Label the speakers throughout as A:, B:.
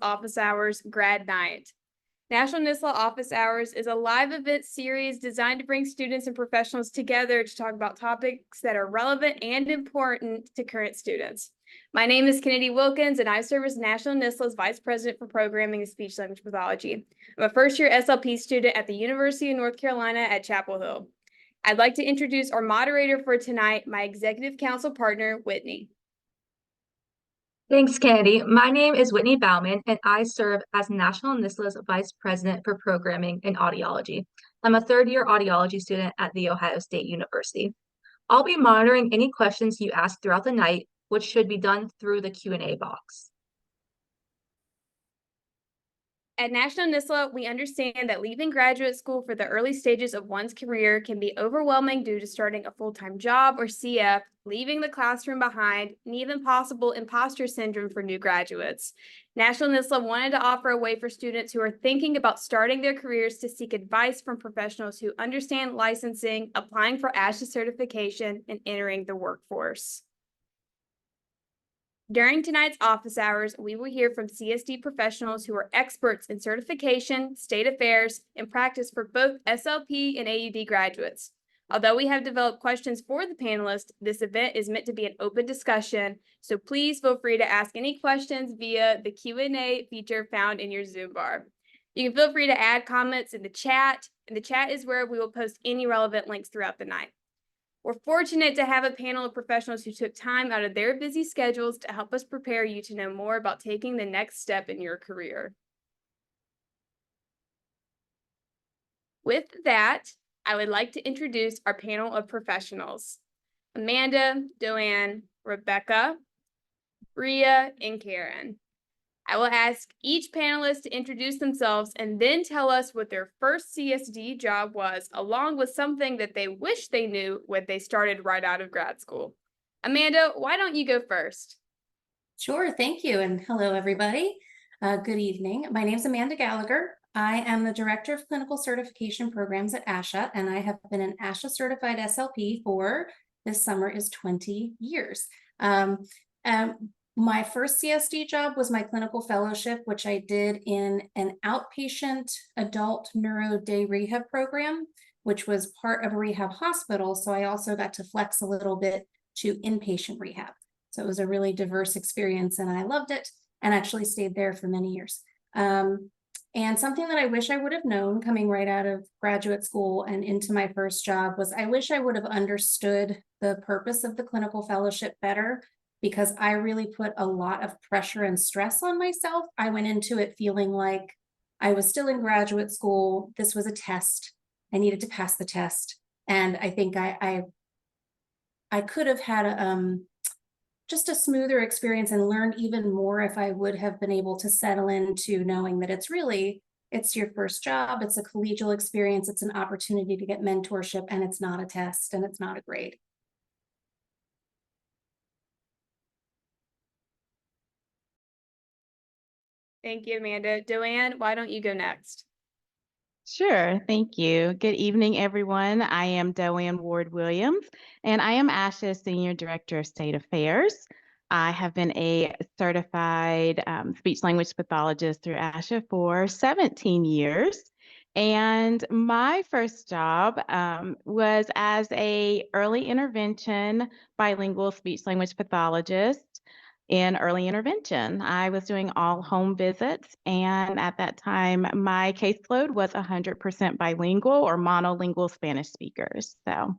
A: Office Hours Grad Night. National NSSLHA Office Hours is a live event series designed to bring students and professionals together to talk about topics that are relevant and important to current students. My name is Kennedy Wilkins, and I serve as National NSSLHA's Vice President for Programming and Speech Language Pathology. I'm a first-year SLP student at the University of North Carolina at Chapel Hill. I'd like to introduce our moderator for tonight, my Executive Council partner, Whitney.
B: Thanks, Kennedy. My name is Whitney Bauman, and I serve as National NSSLHA's Vice President for Programming and Audiology. I'm a third-year audiology student at The Ohio State University. I'll be monitoring any questions you ask throughout the night, which should be done through the Q&A box.
A: At National NSSLHA, we understand that leaving graduate school for the early stages of one's career can be overwhelming due to starting a full-time job or CF, leaving the classroom behind, and even possible imposter syndrome for new graduates. National NSSLHA wanted to offer a way for students who are thinking about starting their careers to seek advice from professionals who understand licensing, applying for ASHA certification, and entering the workforce. During tonight's office hours, we will hear from CSD professionals who are experts in certification, state affairs, and practice for both SLP and AUD graduates. Although we have developed questions for the panelists, this event is meant to be an open discussion, so please feel free to ask any questions via the Q&A feature found in your Zoom bar. You can feel free to add comments in the chat, and the chat is where we will post any relevant links throughout the night. We're fortunate to have a panel of professionals who took time out of their busy schedules to help us prepare you to know more about taking the next step in your career. With that, I would like to introduce our panel of professionals: Amanda, Joanne, Rebecca, Bria, and Karen. I will ask each panelist to introduce themselves and then tell us what their first CSD job was, along with something that they wish they knew when they started right out of grad school. Amanda, why don't you go first?
C: Sure, thank you, and hello, everybody. Good evening. My name is Amanda Gallagher. I am the Director of Clinical Certification Programs at ASHA, and I have been an ASHA certified SLP for this summer is 20 years. My first CSD job was my clinical fellowship, which I did in an outpatient adult neuro day rehab program, which was part of a rehab hospital. So I also got to flex a little bit to inpatient rehab. So it was a really diverse experience and I loved it and actually stayed there for many years. And something that I wish I would have known coming right out of graduate school and into my first job was I wish I would have understood the purpose of the clinical fellowship better, because I really put a lot of pressure and stress on myself. I went into it feeling like I was still in graduate school. This was a test. I needed to pass the test. And I think I could have had just a smoother experience and learned even more if I would have been able to settle into knowing that it's your first job, it's a collegial experience, it's an opportunity to get mentorship, and it's not a test and it's not a grade.
A: Thank you, Amanda. Joanne, why don't you go next?
D: Sure, thank you. Good evening, everyone. I am Joanne Ward-Williams, and I am ASHA's Senior Director of State Affairs. I have been a certified speech-language pathologist through ASHA for 17 years. And my first job was as a early intervention bilingual speech-language pathologist in early intervention. I was doing all home visits, and at that time, my caseload was 100% bilingual or monolingual Spanish speakers. So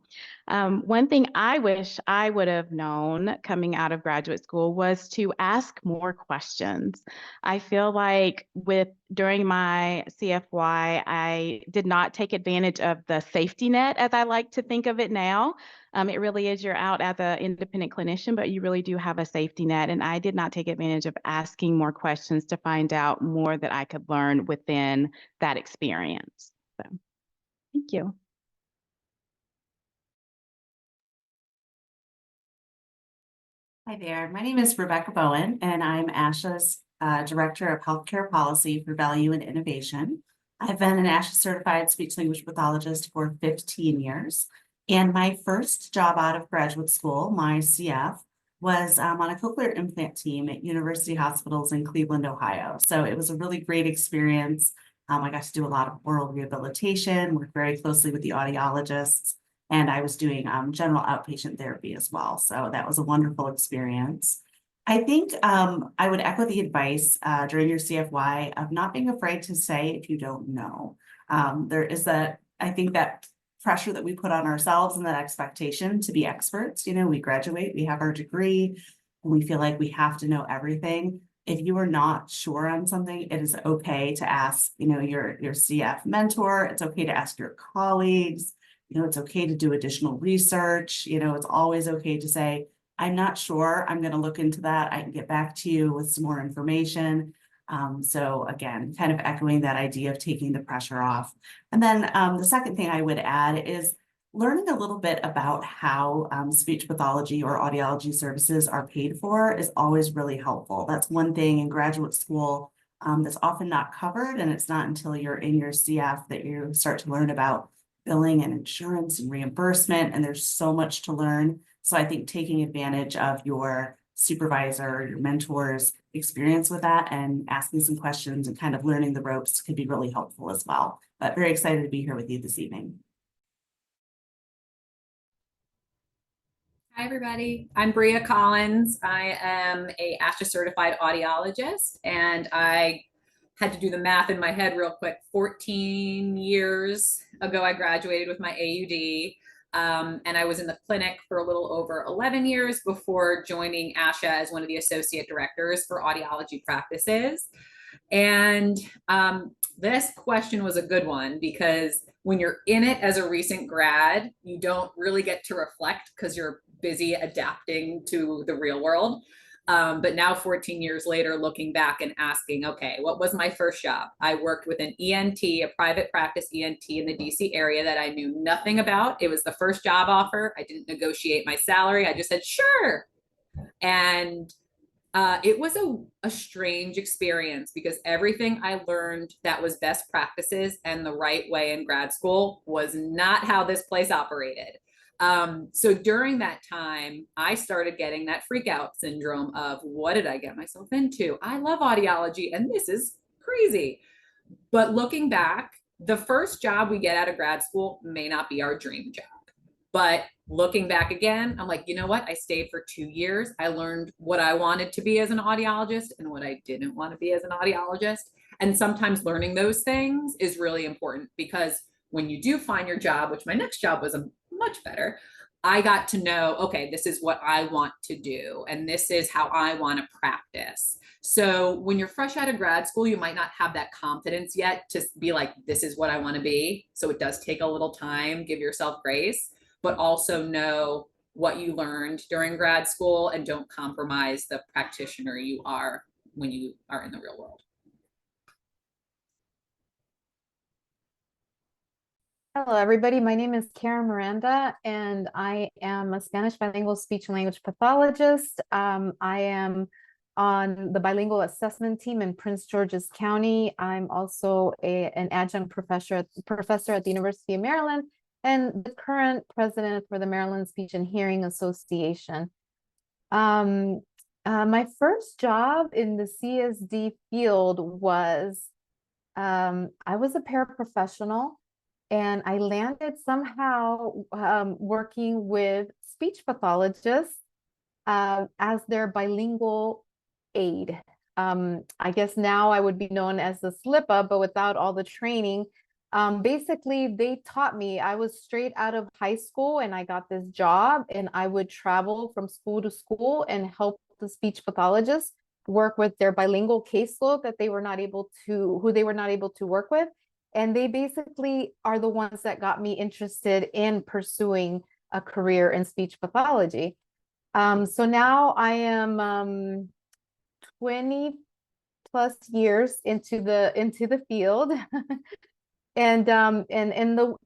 D: one thing I wish I would have known coming out of graduate school was to ask more questions. I feel like during my CFY, I did not take advantage of the safety net, as I like to think of it now. It really is, you're out as an independent clinician, but you really do have a safety net. And I did not take advantage of asking more questions to find out more that I could learn within that experience. So, thank you.
E: Hi there, my name is Rebecca Bowen, and I'm ASHA's Director of Healthcare Policy for Value and Innovation. I've been an ASHA certified speech-language pathologist for 15 years. And my first job out of graduate school, my CF, was on a cochlear implant team at University Hospitals in Cleveland, Ohio. So it was a really great experience. I got to do a lot of oral rehabilitation, worked very closely with the audiologists, and I was doing general outpatient therapy as well. So that was a wonderful experience. I think I would echo the advice during your CFY of not being afraid to say if you don't know. There is I think that pressure that we put on ourselves and that expectation to be experts. You know, we graduate, we have our degree, and we feel like we have to know everything. If you are not sure on something, it is okay to ask, you know, your CF mentor. It's okay to ask your colleagues. You know, it's okay to do additional research. You know, it's always okay to say, I'm not sure. I'm going to look into that. I can get back to you with some more information. So again, kind of echoing that idea of taking the pressure off. And then the second thing I would add is learning a little bit about how speech pathology or audiology services are paid for is always really helpful. That's one thing in graduate school that's often not covered, and it's not until you're in your CF that you start to learn about billing and insurance and reimbursement, and there's so much to learn. So I think taking advantage of your supervisor, your mentor's experience with that and asking some questions and kind of learning the ropes could be really helpful as well. But very excited to be here with you this evening.
F: Hi, everybody. I'm Bria Collins. I am a ASHA certified audiologist, and I had to do the math in my head real quick. 14 years ago, I graduated with my AUD, and I was in the clinic for a little over 11 years before joining ASHA as one of the associate directors for audiology practices. And this question was a good one because when you're in it as a recent grad, you don't really get to reflect because you're busy adapting to the real world. But now 14 years later, looking back and asking, okay, what was my first job? I worked with an ENT, a private practice ENT in the DC area that I knew nothing about. It was the first job offer. I didn't negotiate my salary. I just said, sure. And it was a strange experience because everything I learned that was best practices and the right way in grad school was not how this place operated. So during that time, I started getting that freak out syndrome of what did I get myself into? I love audiology and this is crazy. But looking back, the first job we get out of grad school may not be our dream job. But looking back again, I'm like, you know what? I stayed for 2 years. I learned what I wanted to be as an audiologist and what I didn't want to be as an audiologist. And sometimes learning those things is really important because when you do find your job, which my next job was much better, I got to know, okay, this is what I want to do. And this is how I want to practice. So when you're fresh out of grad school, you might not have that confidence yet to be like, this is what I want to be. So it does take a little time, give yourself grace, but also know what you learned during grad school and don't compromise the practitioner you are when you are in the real world.
G: Hello, everybody. My name is Karen Miranda, and I am a Spanish bilingual speech and language pathologist. I am on the bilingual assessment team in Prince George's County. I'm also an adjunct professor at the University of Maryland and the current president for the Maryland Speech and Hearing Association. My first job in the CSD field was, I was a paraprofessional. And I landed somehow working with speech pathologists as their bilingual aide. I guess now I would be known as the slip-up, but without all the training. Basically, they taught me. I was straight out of high school and I got this job, and I would travel from school to school and help the speech pathologists work with their bilingual caseload that who they were not able to work with. And they basically are the ones that got me interested in pursuing a career in speech pathology. So now I am 20 plus years into the field. And the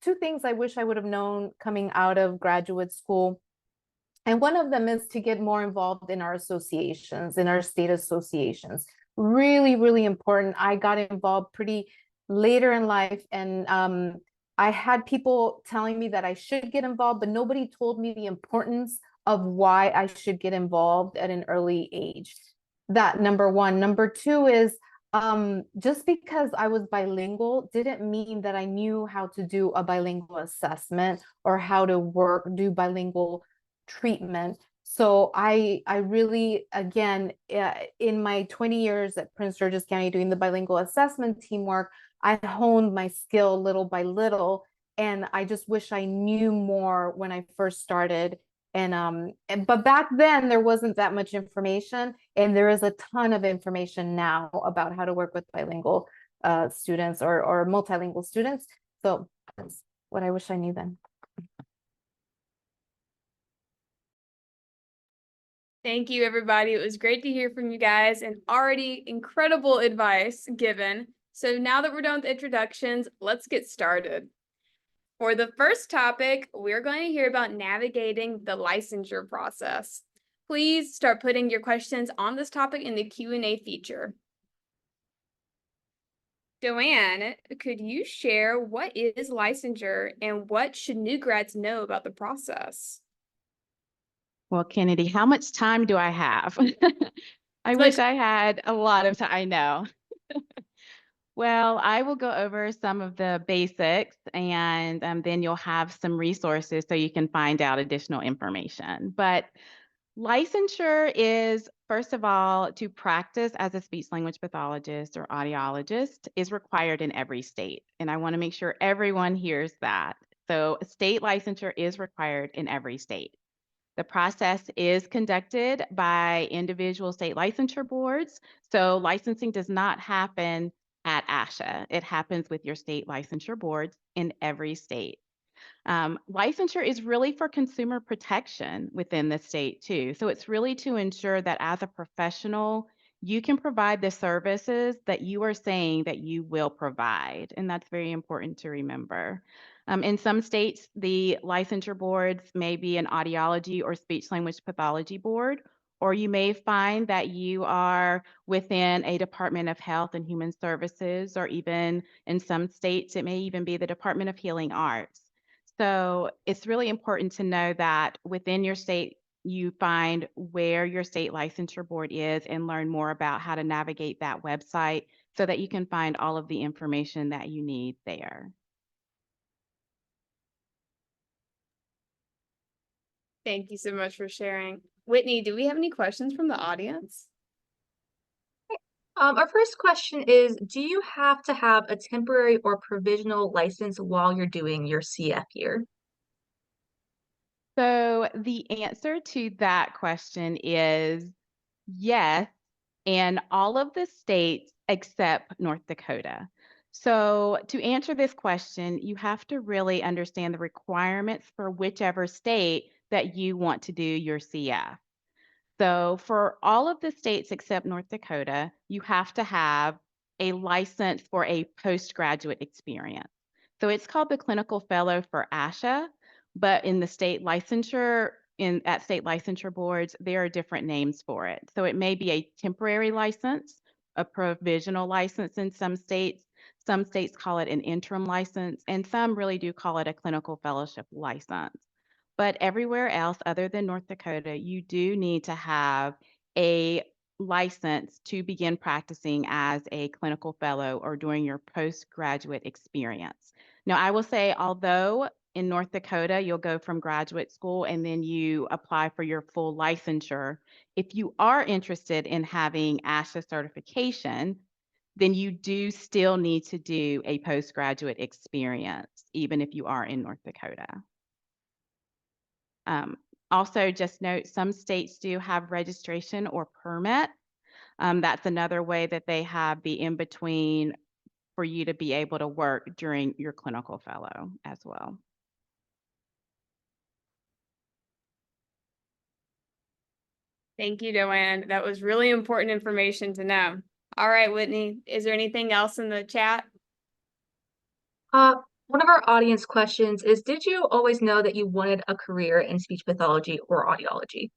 G: two things I wish I would have known coming out of graduate school. And one of them is to get more involved in our associations, in our state associations. Really, really important. I got involved pretty later in life, and I had people telling me that I should get involved, but nobody told me the importance of why I should get involved at an early age. That number one. Number two is just because I was bilingual didn't mean that I knew how to do a bilingual assessment or how to do bilingual treatment. So I really, again, in my 20 years at Prince George's County doing the bilingual assessment teamwork, I honed my skill little by little. And I just wish I knew more when I first started. But back then there wasn't that much information, and there is a ton of information now about how to work with bilingual students or multilingual students. So that's what I wish I knew then.
A: Thank you, everybody. It was great to hear from you guys and already incredible advice given. So now that we're done with introductions, let's get started. For the first topic, we're going to hear about navigating the licensure process. Please start putting your questions on this topic in the Q&A feature. Joanne, could you share what is licensure and what should new grads know about the process?
D: Well, Kennedy, how much time do I have? I wish I had a lot of time. I know. Well, I will go over some of the basics, and then you'll have some resources so you can find out additional information. But licensure is, first of all, to practice as a speech language pathologist or audiologist is required in every state. And I want to make sure everyone hears that. So state licensure is required in every state. The process is conducted by individual state licensure boards. So licensing does not happen at ASHA. It happens with your state licensure boards in every state. Licensure is really for consumer protection within the state too. So it's really to ensure that as a professional, you can provide the services that you are saying that you will provide. And that's very important to remember. In some states, the licensure boards may be an audiology or speech language pathology board, or you may find that you are within a Department of Health and Human Services, or even in some states, it may even be the Department of Healing Arts. So it's really important to know that within your state, you find where your state licensure board is and learn more about how to navigate that website so that you can find all of the information that you need there.
A: Thank you so much for sharing. Whitney, do we have any questions from the audience?
B: Our first question is, do you have to have a temporary or provisional license while you're doing your CF year?
D: So the answer to that question is yes, in all of the states except North Dakota. So to answer this question, you have to really understand the requirements for whichever state that you want to do your CF. So for all of the states except North Dakota, you have to have a license for a postgraduate experience. So it's called the clinical fellow for ASHA, but in the state licensure, at state licensure boards, there are different names for it. So it may be a temporary license, a provisional license in some states. Some states call it an interim license, and some really do call it a clinical fellowship license. But everywhere else other than North Dakota, you do need to have a license to begin practicing as a clinical fellow or during your postgraduate experience. Now, I will say, although in North Dakota, you'll go from graduate school and then you apply for your full licensure, if you are interested in having ASHA certification, then you do still need to do a postgraduate experience, even if you are in North Dakota. Also, just note, some states do have registration or permit. That's another way that they have the in-between for you to be able to work during your clinical fellow as well.
A: Thank you, Joanne. That was really important information to know. All right, Whitney, is there anything else in the chat?
B: One of our audience questions is, did you always know that you wanted a career in speech pathology or audiology?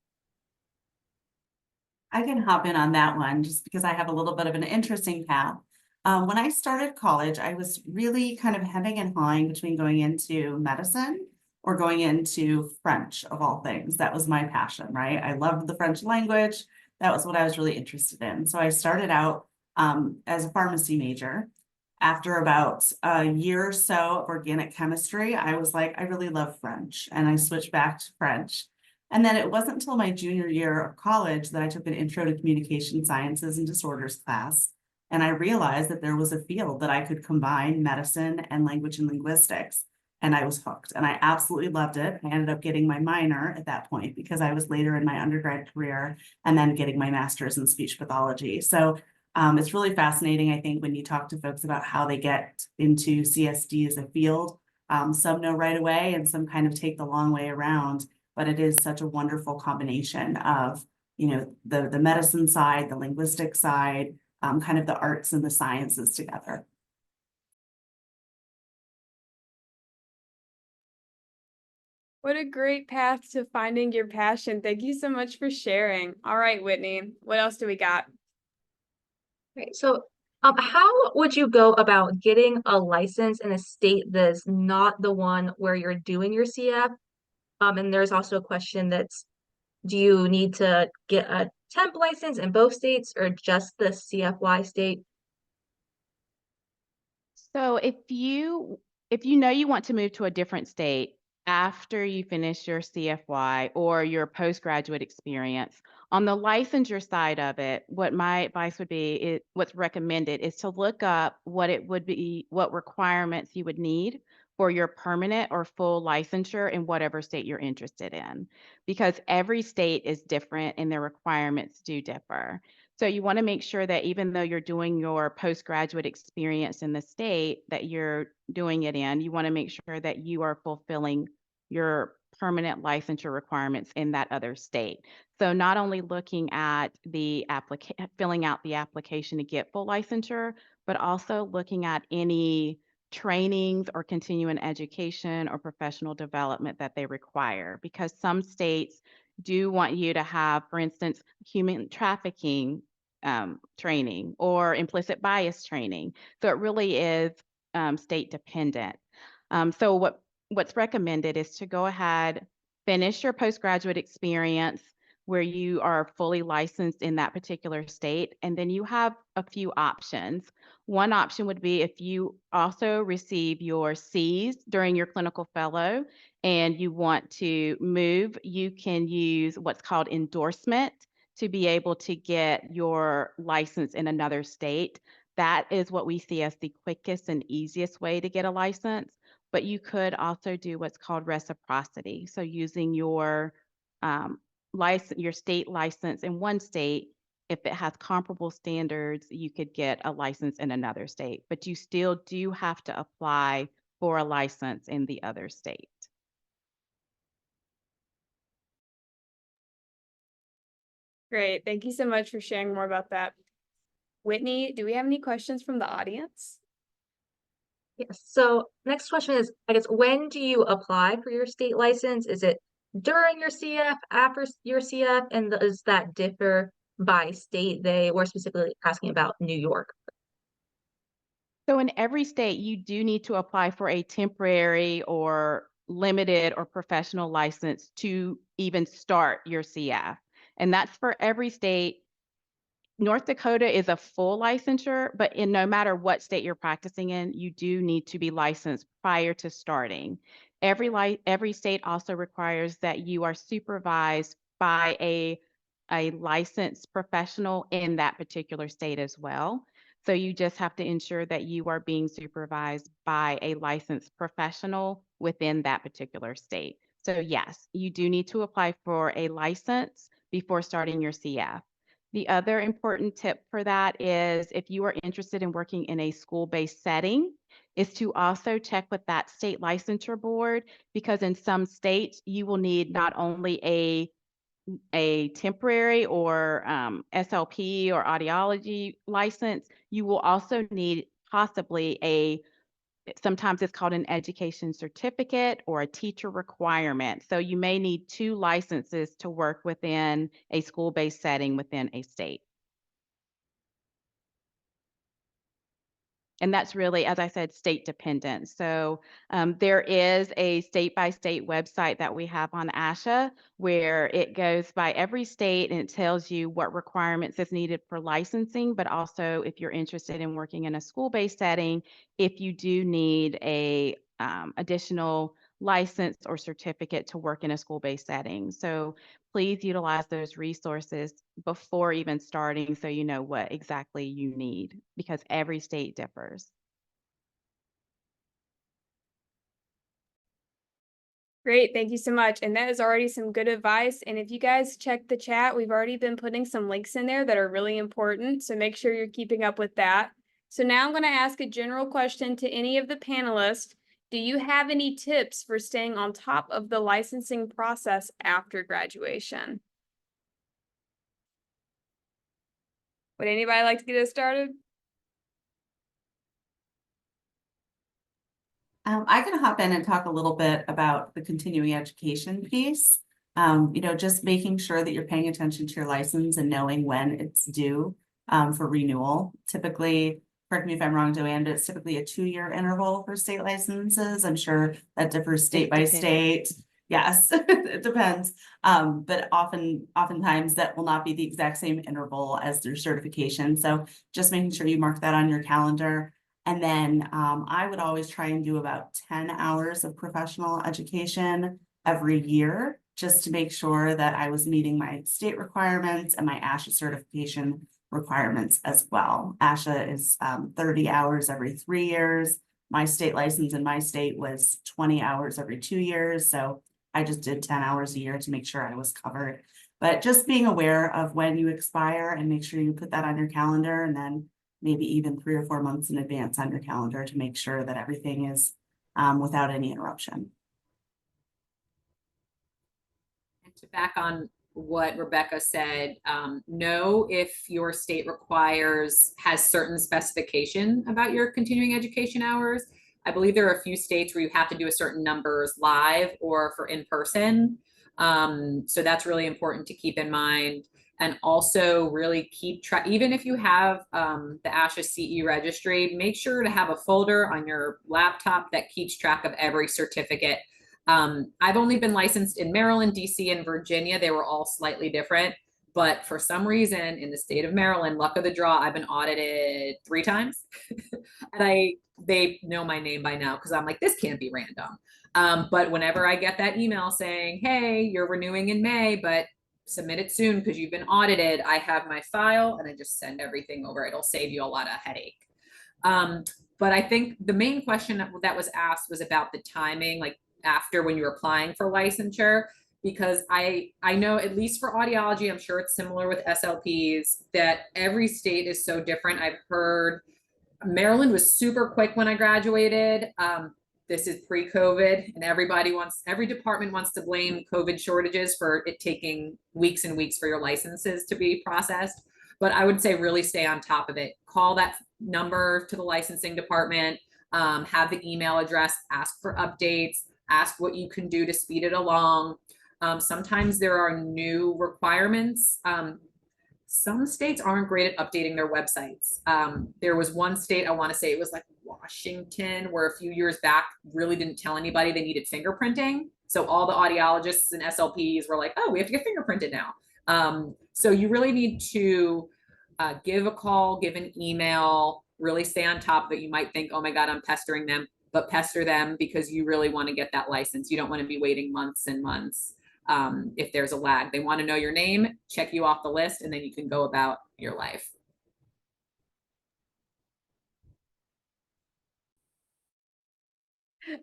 E: I can hop in on that one just because I have a little bit of an interesting path. When I started college, I was really kind of hemming and hawing between going into medicine or going into French of all things. That was my passion, right? I loved the French language. That was what I was really interested in. So I started out as a pharmacy major. After about a year or so of organic chemistry, I was like, I really love French, and I switched back to French. And then it wasn't until my junior year of college that I took an Intro to Communication Sciences and Disorders class. And I realized that there was a field that I could combine medicine and language and linguistics. And I was hooked, and I absolutely loved it. I ended up getting my minor at that point because I was later in my undergrad career, and then getting my master's in speech pathology. So it's really fascinating, I think, when you talk to folks about how they get into CSD as a field. Some know right away, and some kind of take the long way around. But it is such a wonderful combination of, you know, the medicine side, the linguistic side, kind of the arts and the sciences together.
A: What a great path to finding your passion. Thank you so much for sharing. All right, Whitney, what else do we got?
B: Right. So, how would you go about getting a license in a state that's not the one where you're doing your CF? And there's also a question that's, do you need to get a temp license in both states or just the CFY state?
D: So if you know you want to move to a different state after you finish your CFY or your postgraduate experience, on the licensure side of it, what my advice would be is what's recommended is to look up what it would be, what requirements you would need for your permanent or full licensure in whatever state you're interested in, because every state is different and their requirements do differ. So you want to make sure that even though you're doing your postgraduate experience in the state that you're doing it in, you want to make sure that you are fulfilling your permanent licensure requirements in that other state. So not only looking at the filling out the application to get full licensure, but also looking at any trainings or continuing education or professional development that they require, because some states do want you to have, for instance, human trafficking training or implicit bias training. So it really is state dependent. So what's recommended is to go ahead, finish your postgraduate experience where you are fully licensed in that particular state, and then you have a few options. One option would be if you also receive your C's during your clinical fellow and you want to move, you can use what's called endorsement to be able to get your license in another state. That is what we see as the quickest and easiest way to get a license. But you could also do what's called reciprocity. So using your license, your state license in one state, if it has comparable standards, you could get a license in another state, but you still do have to apply for a license in the other state.
A: Great. Thank you so much for sharing more about that. Whitney, do we have any questions from the audience?
B: Yes. So next question is, I guess, when do you apply for your state license? Is it during your CF, after your CF, and does that differ by state? They were specifically asking about New York.
D: So in every state, you do need to apply for a temporary or limited or professional license to even start your CF. And that's for every state. North Dakota is a full licensure, but in no matter what state you're practicing in, you do need to be licensed prior to starting. Every state also requires that you are supervised by a licensed professional in that particular state as well. So you just have to ensure that you are being supervised by a licensed professional within that particular state. So yes, you do need to apply for a license before starting your CF. The other important tip for that is if you are interested in working in a school-based setting, is to also check with that state licensure board, because in some states you will need not only a temporary or SLP or audiology license, you will also need possibly sometimes it's called an education certificate or a teacher requirement. So you may need 2 licenses to work within a school-based setting within a state. And that's really, as I said, state dependent. So there is a state-by-state website that we have on ASHA where it goes by every state and it tells you what requirements is needed for licensing, but also if you're interested in working in a school-based setting, if you do need a additional license or certificate to work in a school-based setting. So please utilize those resources before even starting so you know what exactly you need because every state differs.
A: Great, thank you so much. And that is already some good advice. And if you guys check the chat, we've already been putting some links in there that are really important. So make sure you're keeping up with that. So now I'm going to ask a general question to any of the panelists. Do you have any tips for staying on top of the licensing process after graduation? Would anybody like to get us started?
E: I can hop in and talk a little bit about the continuing education piece. Just making sure that you're paying attention to your license and knowing when it's due for renewal. Typically, correct me if I'm wrong, Joanne, but it's typically a 2-year interval for state licenses. I'm sure that differs state by state. Yes, it depends. But oftentimes that will not be the exact same interval as their certification. So just making sure you mark that on your calendar. And then I would always try and do about 10 hours of professional education every year, just to make sure that I was meeting my state requirements and my ASHA certification requirements as well. ASHA is 30 hours every 3 years. My state license in my state was 20 hours every 2 years. So I just did 10 hours a year to make sure I was covered. But just being aware of when you expire and make sure you put that on your calendar, and then maybe even 3 or 4 months in advance on your calendar to make sure that everything is without any interruption.
F: And to back on what Rebecca said, know if your state has certain specification about your continuing education hours. I believe there are a few states where you have to do a certain numbers live or for in person. So that's really important to keep in mind. And also really keep track, even if you have the ASHA CE registry, make sure to have a folder on your laptop that keeps track of every certificate. I've only been licensed in Maryland, DC, and Virginia. They were all slightly different. But for some reason in the state of Maryland, luck of the draw, I've been audited 3 times. And they know my name by now because I'm like, this can't be random. But whenever I get that email saying, hey, you're renewing in May, but submit it soon because you've been audited, I have my file and I just send everything over. It'll save you a lot of headache. But I think the main question that was asked was about the timing, like after when you're applying for licensure, because I know at least for audiology, I'm sure it's similar with SLPs, that every state is so different. I've heard Maryland was super quick when I graduated. This is pre-COVID, and every department wants to blame COVID shortages for it taking weeks and weeks for your licenses to be processed. But I would say really stay on top of it. Call that number to the licensing department, have the email address, ask for updates, ask what you can do to speed it along. Sometimes there are new requirements. Some states aren't great at updating their websites. There was one state, I want to say it was like Washington, where a few years back really didn't tell anybody they needed fingerprinting. So all the audiologists and SLPs were like, oh, we have to get fingerprinted now. So you really need to give a call, give an email, really stay on top of it. You might think, oh my God, I'm pestering them, but pester them because you really want to get that license. You don't want to be waiting months and months. If there's a lag, they want to know your name, check you off the list, and then you can go about your life.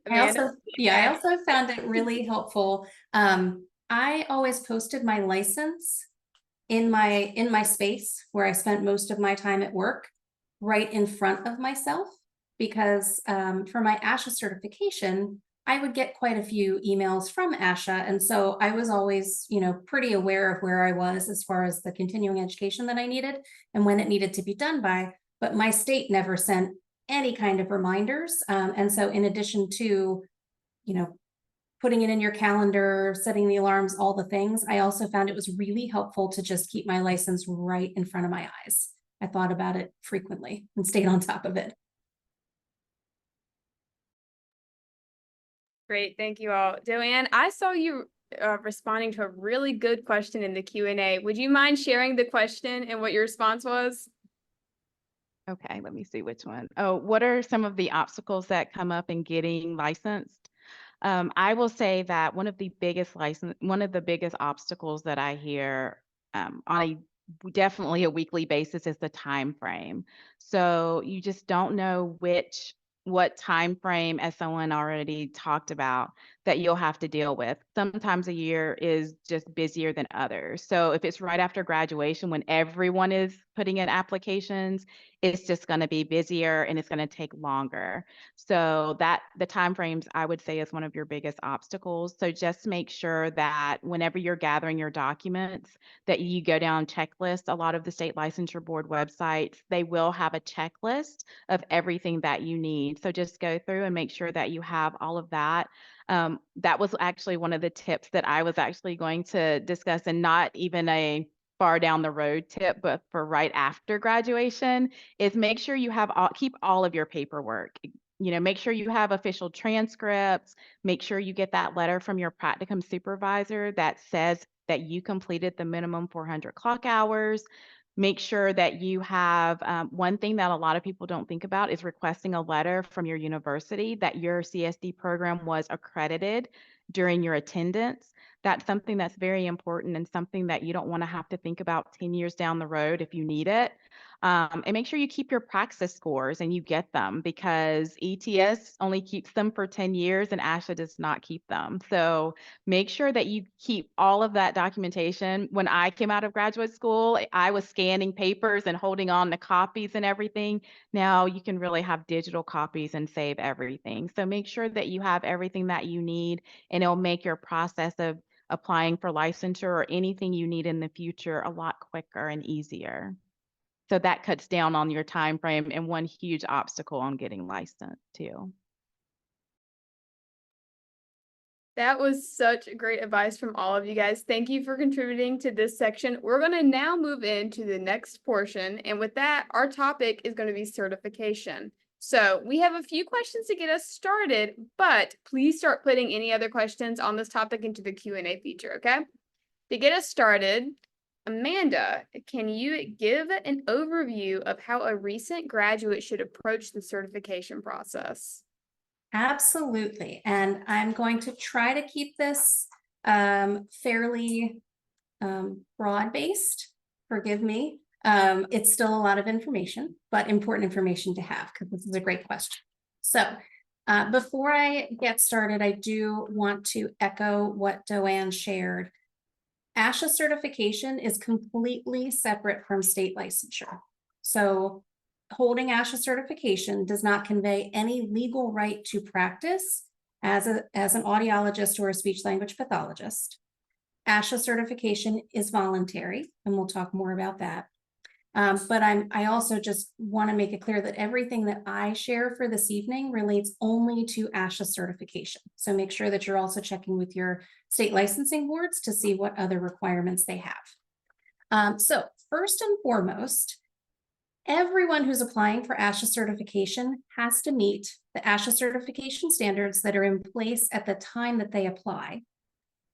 C: I also found it really helpful. I always posted my license in my space where I spent most of my time at work, right in front of myself, because for my ASHA certification, I would get quite a few emails from ASHA. And so I was always, pretty aware of where I was as far as the continuing education that I needed and when it needed to be done by, but my state never sent any kind of reminders. And so in addition to, putting it in your calendar, setting the alarms, all the things, I also found it was really helpful to just keep my license right in front of my eyes. I thought about it frequently and stayed on top of it.
A: Great, thank you all. Joanne, I saw you responding to a really good question in the Q&A. Would you mind sharing the question and what your response was?
D: Okay, let me see which one. Oh, what are some of the obstacles that come up in getting licensed? I will say that one of the biggest obstacles that I hear on definitely a weekly basis is the time frame. So you just don't know what time frame, as someone already talked about, that you'll have to deal with. Sometimes a year is just busier than others. So if it's right after graduation when everyone is putting in applications, it's just going to be busier and it's going to take longer. So that the timeframes, I would say, is one of your biggest obstacles. So just make sure that whenever you're gathering your documents, that you go down checklist. A lot of the state licensure board websites, they will have a checklist of everything that you need. So just go through and make sure that you have all of that. That was actually one of the tips that I was actually going to discuss, and not even a far down the road tip, but for right after graduation, is make sure you have keep all of your paperwork. Make sure you have official transcripts, make sure you get that letter from your practicum supervisor that says that you completed the minimum 400 clock hours. Make sure that you have, one thing that a lot of people don't think about is requesting a letter from your university that your CSD program was accredited during your attendance. That's something that's very important and something that you don't want to have to think about 10 years down the road if you need it. And make sure you keep your praxis scores and you get them, because ETS only keeps them for 10 years and ASHA does not keep them. So make sure that you keep all of that documentation. When I came out of graduate school, I was scanning papers and holding on to copies and everything. Now you can really have digital copies and save everything. So make sure that you have everything that you need, and it'll make your process of applying for licensure or anything you need in the future a lot quicker and easier. So that cuts down on your time frame and one huge obstacle on getting licensed too.
A: That was such great advice from all of you guys. Thank you for contributing to this section. We're going to now move into the next portion. And with that, our topic is going to be certification. So we have a few questions to get us started, but please start putting any other questions on this topic into the Q&A feature, okay? To get us started, Amanda, can you give an overview of how a recent graduate should approach the certification process?
C: Absolutely. And I'm going to try to keep this fairly broad-based. Forgive me. It's still a lot of information, but important information to have, because this is a great question. So before I get started, I do want to echo what Doanne shared. ASHA certification is completely separate from state licensure. So holding ASHA certification does not convey any legal right to practice as an audiologist or a speech language pathologist. ASHA certification is voluntary, and we'll talk more about that. But I also just want to make it clear that everything that I share for this evening relates only to ASHA certification. So make sure that you're also checking with your state licensing boards to see what other requirements they have. So first and foremost, everyone who's applying for ASHA certification has to meet the ASHA certification standards that are in place at the time that they apply.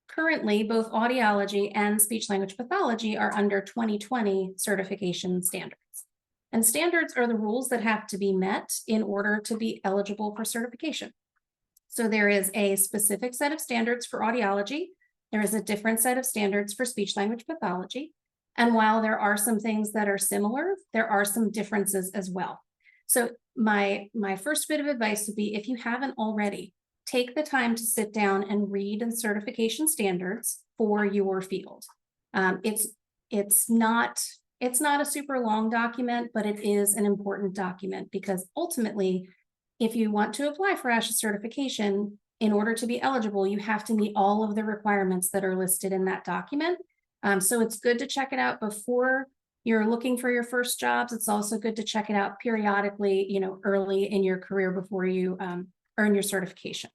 C: Currently, both audiology and speech language pathology are under 2020 certification standards. And standards are the rules that have to be met in order to be eligible for certification. So there is a specific set of standards for audiology. There is a different set of standards for speech language pathology. And while there are some things that are similar, there are some differences as well. So my first bit of advice would be, if you haven't already, take the time to sit down and read the certification standards for your field. It's not a super long document, but it is an important document, because ultimately, if you want to apply for ASHA certification, in order to be eligible, you have to meet all of the requirements that are listed in that document. So it's good to check it out before you're looking for your first jobs. It's also good to check it out periodically, early in your career before you earn your certification.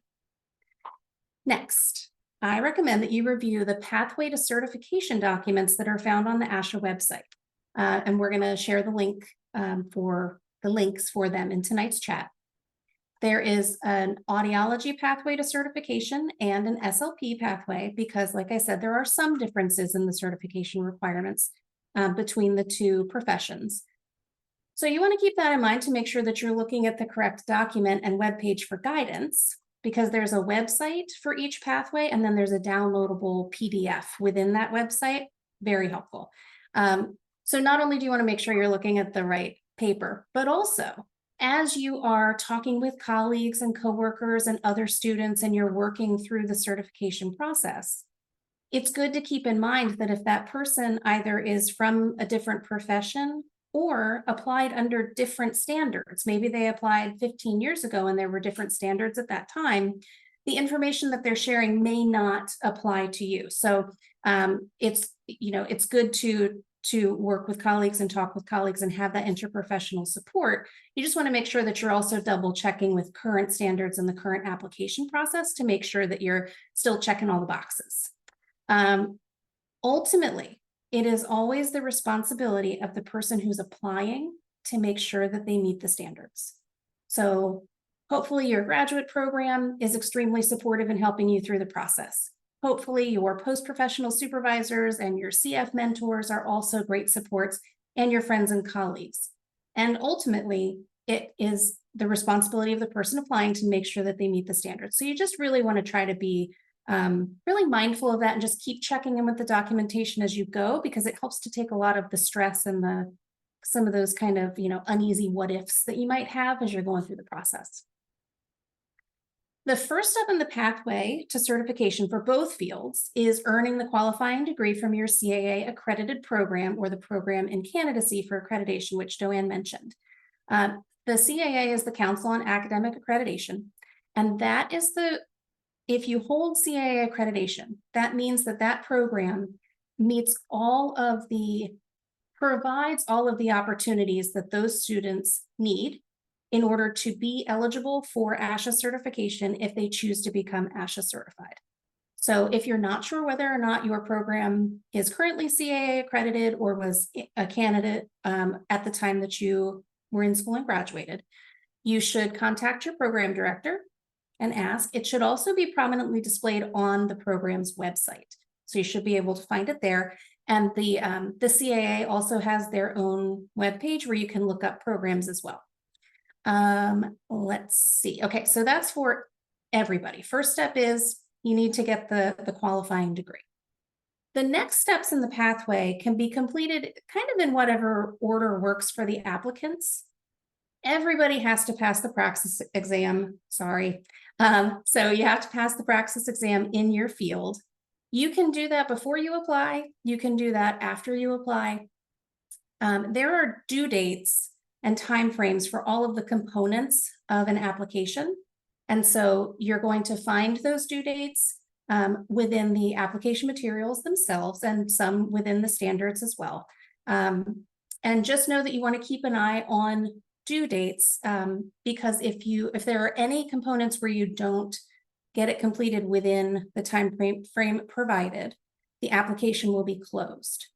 C: Next, I recommend that you review the pathway to certification documents that are found on the ASHA website. And we're going to share the link for the links for them in tonight's chat. There is an audiology pathway to certification and an SLP pathway because, like I said, there are some differences in the certification requirements between the two professions. So you want to keep that in mind to make sure that you're looking at the correct document and webpage for guidance, because there's a website for each pathway and then there's a downloadable PDF within that website. Very helpful. So not only do you want to make sure you're looking at the right paper, but also as you are talking with colleagues and coworkers and other students and you're working through the certification process, it's good to keep in mind that if that person either is from a different profession or applied under different standards, maybe they applied 15 years ago and there were different standards at that time, the information that they're sharing may not apply to you. So it's good to work with colleagues and talk with colleagues and have that interprofessional support. You just want to make sure that you're also double checking with current standards in the current application process to make sure that you're still checking all the boxes. Ultimately, it is always the responsibility of the person who's applying to make sure that they meet the standards. So hopefully your graduate program is extremely supportive in helping you through the process. Hopefully your post-professional supervisors and your CF mentors are also great supports, and your friends and colleagues. And ultimately, it is the responsibility of the person applying to make sure that they meet the standards. So you just really want to try to be really mindful of that and just keep checking in with the documentation as you go, because it helps to take a lot of the stress and some of those kind of, uneasy what ifs that you might have as you're going through the process. The first step in the pathway to certification for both fields is earning the qualifying degree from your CAA accredited program or the program in candidacy for accreditation, which Joanne mentioned. The CAA is the Council on Academic Accreditation, and that is if you hold CAA accreditation, that means that program provides all of the opportunities that those students need in order to be eligible for ASHA certification if they choose to become ASHA certified. So if you're not sure whether or not your program is currently CAA accredited or was a candidate at the time that you were in school and graduated, you should contact your program director and ask. It should also be prominently displayed on the program's website. So you should be able to find it there. And the CAA also has their own webpage where you can look up programs as well. Let's see. Okay, so that's for everybody. First step is you need to get the qualifying degree. The next steps in the pathway can be completed kind of in whatever order works for the applicants. Everybody has to pass the praxis exam, sorry. So you have to pass the praxis exam in your field. You can do that before you apply. You can do that after you apply. There are due dates and timeframes for all of the components of an application. And so you're going to find those due dates within the application materials themselves and some within the standards as well. And just know that you want to keep an eye on due dates because if there are any components where you don't get it completed within the time frame provided, the application will be closed.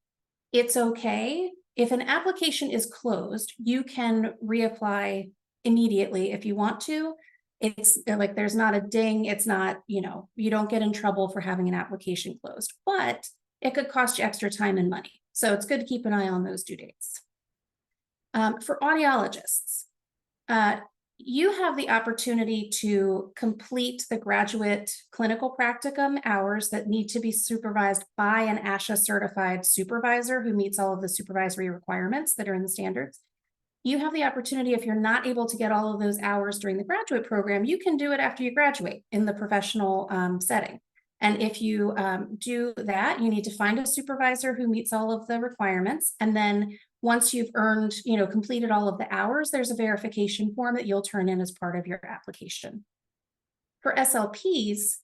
C: It's okay. If an application is closed, you can reapply immediately if you want to. It's like there's not a ding. It's not, you don't get in trouble for having an application closed, but it could cost you extra time and money. So it's good to keep an eye on those due dates. For audiologists, you have the opportunity to complete the graduate clinical practicum hours that need to be supervised by an ASHA certified supervisor who meets all of the supervisory requirements that are in the standards. You have the opportunity, if you're not able to get all of those hours during the graduate program, you can do it after you graduate in the professional setting. And if you do that, you need to find a supervisor who meets all of the requirements. And then once you've earned, completed all of the hours, there's a verification form that you'll turn in as part of your application. For SLPs,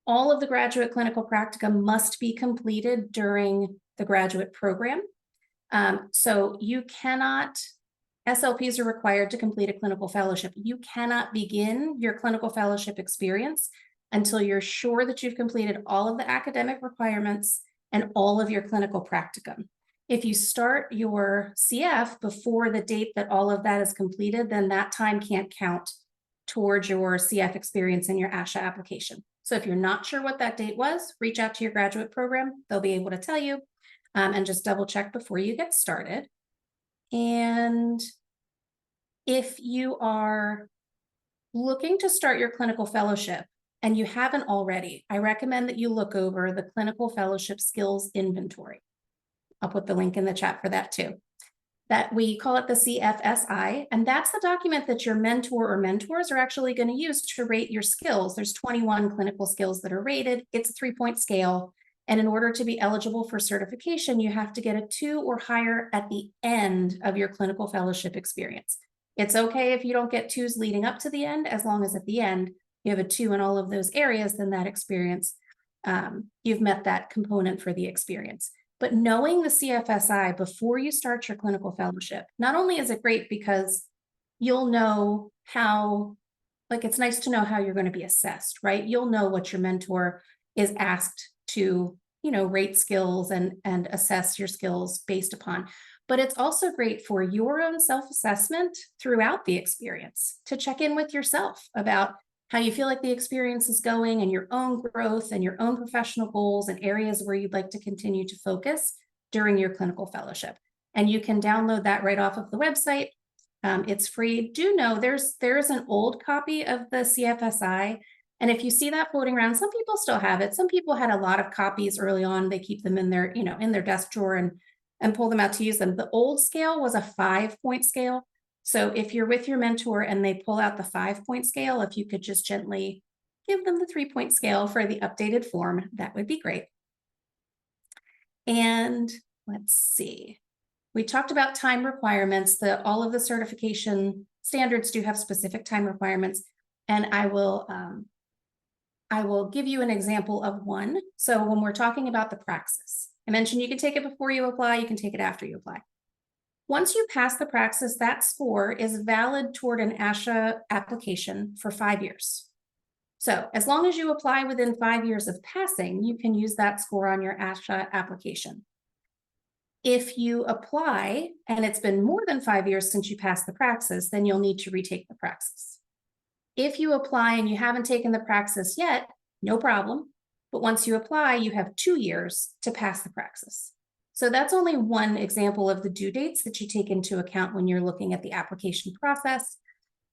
C: all of the graduate clinical practicum must be completed during the graduate program. So SLPs are required to complete a clinical fellowship. You cannot begin your clinical fellowship experience until you're sure that you've completed all of the academic requirements and all of your clinical practicum. If you start your CF before the date that all of that is completed, then that time can't count towards your CF experience in your ASHA application. So if you're not sure what that date was, reach out to your graduate program. They'll be able to tell you, and just double check before you get started. And if you are looking to start your clinical fellowship and you haven't already, I recommend that you look over the clinical fellowship skills inventory. I'll put the link in the chat for that too. That we call it the CFSI, and that's the document that your mentor or mentors are actually going to use to rate your skills. There's 21 clinical skills that are rated. It's a 3-point scale. And in order to be eligible for certification, you have to get a 2 or higher at the end of your clinical fellowship experience. It's okay if you don't get 2s leading up to the end, as long as at the end you have a 2 in all of those areas, then that experience, you've met that component for the experience. But knowing the CFSI before you start your clinical fellowship, not only is it great because you'll know how, like, it's nice to know how you're going to be assessed, right? You'll know what your mentor is asked to, rate skills and assess your skills based upon. But it's also great for your own self-assessment throughout the experience, to check in with yourself about how you feel like the experience is going and your own growth and your own professional goals and areas where you'd like to continue to focus during your clinical fellowship. And you can download that right off of the website. It's free. Do know there's an old copy of the CFSI. And if you see that floating around, some people still have it. Some people had a lot of copies early on. They keep them in their, in their desk drawer and pull them out to use them. The old scale was a 5-point scale. So if you're with your mentor and they pull out the 5-point scale, if you could just gently give them the 3-point scale for the updated form, that would be great. And let's see. We talked about time requirements. All of the certification standards do have specific time requirements. And I will give you an example of one. So when we're talking about the praxis, I mentioned you can take it before you apply, you can take it after you apply. Once you pass the praxis, that score is valid toward an ASHA application for 5 years. So as long as you apply within 5 years of passing, you can use that score on your ASHA application. If you apply and it's been more than 5 years since you passed the praxis, then you'll need to retake the praxis. If you apply and you haven't taken the praxis yet, no problem. But once you apply, you have 2 years to pass the praxis. So that's only one example of the due dates that you take into account when you're looking at the application process.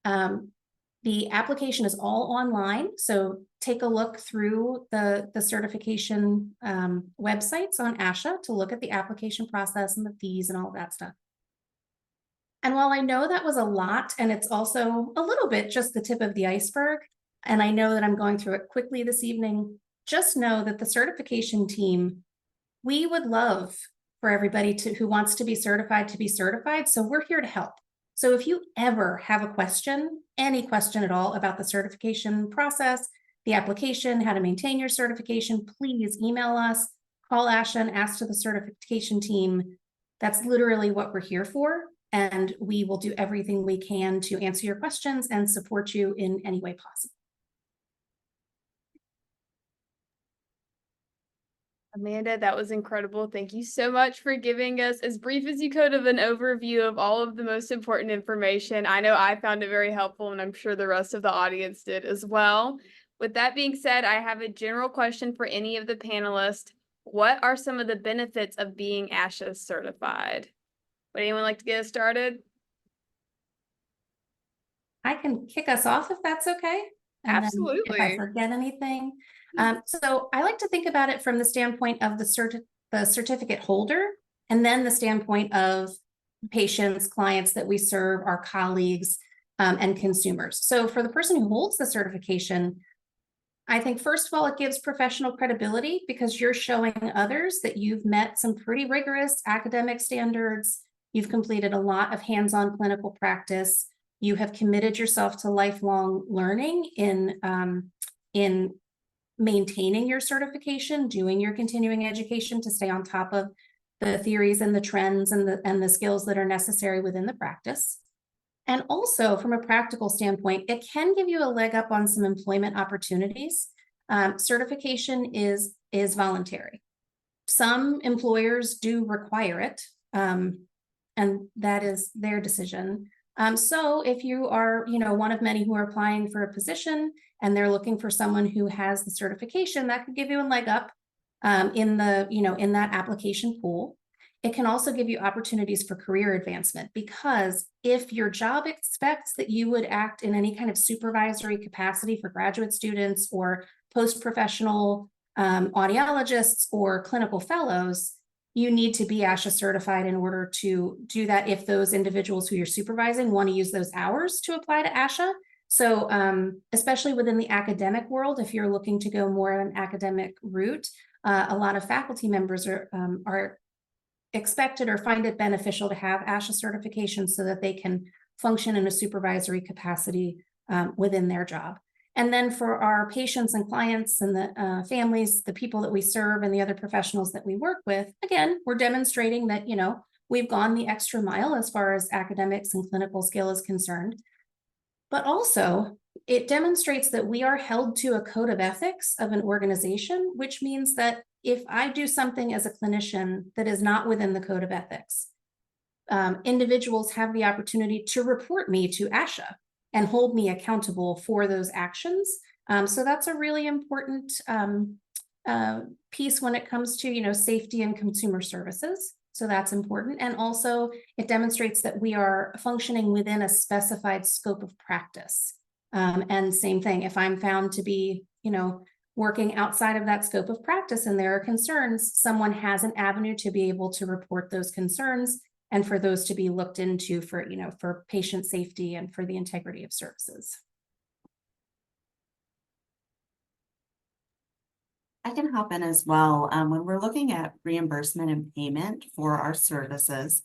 C: The application is all online, so take a look through the certification websites on ASHA to look at the application process and the fees and all of that stuff. And while I know that was a lot, and it's also a little bit just the tip of the iceberg, and I know that I'm going through it quickly this evening, just know that the certification team, we would love for everybody who wants to be certified. So we're here to help. So if you ever have a question, any question at all about the certification process, the application, how to maintain your certification, please email us, call ASHA and ask to the certification team. That's literally what we're here for. And we will do everything we can to answer your questions and support you in any way possible.
A: Amanda, that was incredible. Thank you so much for giving us as brief as you could of an overview of all of the most important information. I know I found it very helpful, and I'm sure the rest of the audience did as well. With that being said, I have a general question for any of the panelists. What are some of the benefits of being ASHA certified? Would anyone like to get us started?
C: I can kick us off if that's okay. And
A: Absolutely.
C: if I forget anything. So I like to think about it from the standpoint of the certificate holder, and then the standpoint of patients, clients that we serve, our colleagues, and consumers. So for the person who holds the certification, I think first of all, it gives professional credibility because you're showing others that you've met some pretty rigorous academic standards. You've completed a lot of hands-on clinical practice. You have committed yourself to lifelong learning in maintaining your certification, doing your continuing education to stay on top of the theories and the trends and the skills that are necessary within the practice. And also from a practical standpoint, it can give you a leg up on some employment opportunities. Certification is voluntary. Some employers do require it, and that is their decision. So if you are, one of many who are applying for a position and they're looking for someone who has the certification, that could give you a leg up in that application pool. It can also give you opportunities for career advancement, because if your job expects that you would act in any kind of supervisory capacity for graduate students or post-professional audiologists or clinical fellows, you need to be ASHA certified in order to do that if those individuals who you're supervising want to use those hours to apply to ASHA. So especially within the academic world, if you're looking to go more an academic route, a lot of faculty members are expected or find it beneficial to have ASHA certification so that they can function in a supervisory capacity within their job. And then for our patients and clients and the families, the people that we serve and the other professionals that we work with, again, we're demonstrating that, we've gone the extra mile as far as academics and clinical skill is concerned. But also, it demonstrates that we are held to a code of ethics of an organization, which means that if I do something as a clinician that is not within the code of ethics, individuals have the opportunity to report me to ASHA and hold me accountable for those actions. So that's a really important piece when it comes to, safety and consumer services. So that's important. And also it demonstrates that we are functioning within a specified scope of practice. And same thing, if I'm found to be, working outside of that scope of practice and there are concerns, someone has an avenue to be able to report those concerns and for those to be looked into for, for patient safety and for the integrity of services.
E: I can hop in as well. When we're looking at reimbursement and payment for our services,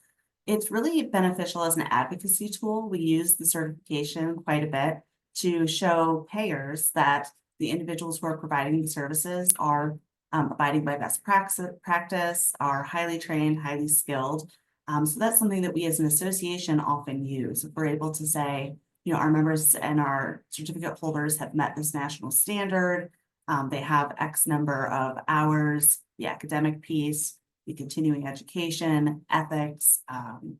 E: it's really beneficial as an advocacy tool. We use the certification quite a bit to show payers that the individuals who are providing the services are abiding by best practice, are highly trained, highly skilled. So that's something that we as an association often use. If we're able to say, our members and our certificate holders have met this national standard, they have X number of hours, the academic piece, the continuing education, ethics,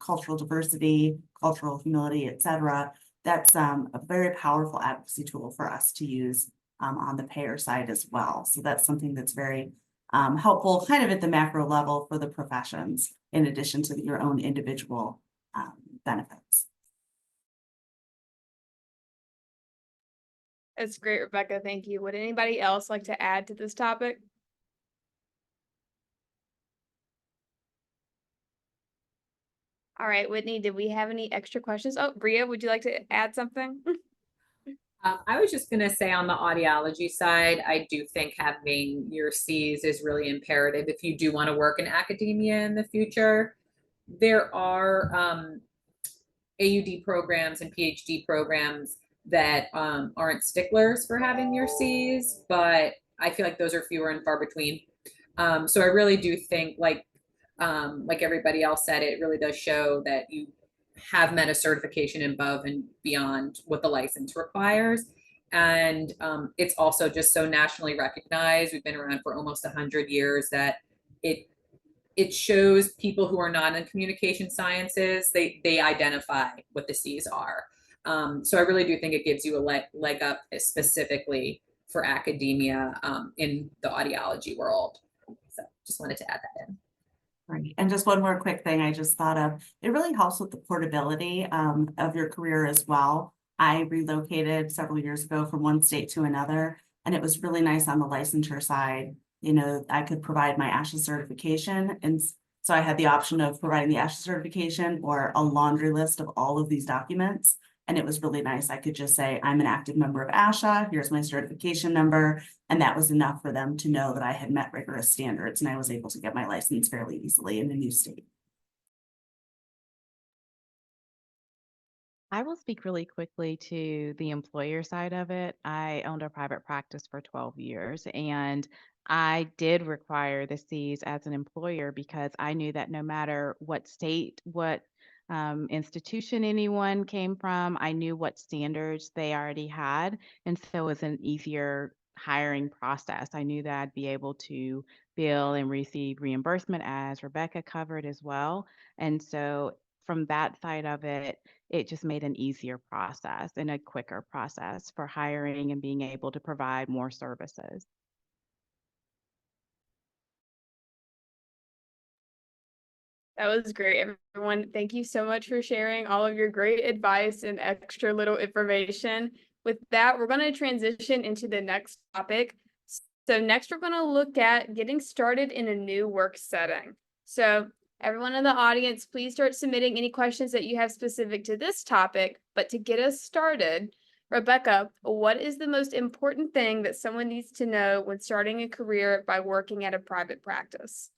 E: cultural diversity, cultural humility, etc. That's a very powerful advocacy tool for us to use on the payer side as well. So that's something that's very helpful kind of at the macro level for the professions, in addition to your own individual benefits.
A: That's great, Rebecca. Thank you. Would anybody else like to add to this topic? All right, Whitney, did we have any extra questions? Oh, Bria, would you like to add something?
F: I was just going to say on the audiology side, I do think having your C's is really imperative if you do want to work in academia in the future. There are AUD programs and PhD programs that aren't sticklers for having your C's, but I feel like those are fewer and far between. So I really do think, like everybody else said, it really does show that you have met a certification above and beyond what the license requires. And it's also just so nationally recognized. We've been around for almost 100 years that it shows people who are not in communication sciences, they identify what the C's are. So I really do think it gives you a leg up specifically for academia in the audiology world. So just wanted to add that in.
E: Right. And just one more quick thing I just thought of. It really helps with the portability of your career as well. I relocated several years ago from one state to another, and it was really nice on the licensure side. I could provide my ASHA certification. And so I had the option of providing the ASHA certification or a laundry list of all of these documents. And it was really nice. I could just say, I'm an active member of ASHA. Here's my certification number. And that was enough for them to know that I had met rigorous standards and I was able to get my license fairly easily in a new state.
D: I will speak really quickly to the employer side of it. I owned a private practice for 12 years, and I did require the C's as an employer because I knew that no matter what state, what institution anyone came from, I knew what standards they already had. And so it was an easier hiring process. I knew that I'd be able to bill and receive reimbursement, as Rebecca covered as well. And so from that side of it, it just made an easier process and a quicker process for hiring and being able to provide more services.
A: That was great, everyone. Thank you so much for sharing all of your great advice and extra little information. With that, we're going to transition into the next topic. So next, we're going to look at getting started in a new work setting. So everyone in the audience, please start submitting any questions that you have specific to this topic. But to get us started, Rebecca, what is the most important thing that someone needs to know when starting a career by working at a private practice?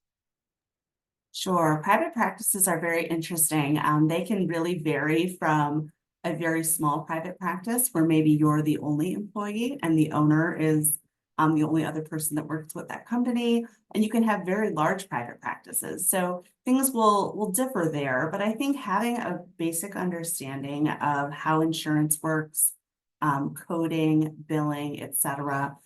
E: Sure. Private practices are very interesting. They can really vary from a very small private practice where maybe you're the only employee and the owner is the only other person that works with that company. And you can have very large private practices. So things will differ there. But I think having a basic understanding of how insurance works, coding, billing, etc.,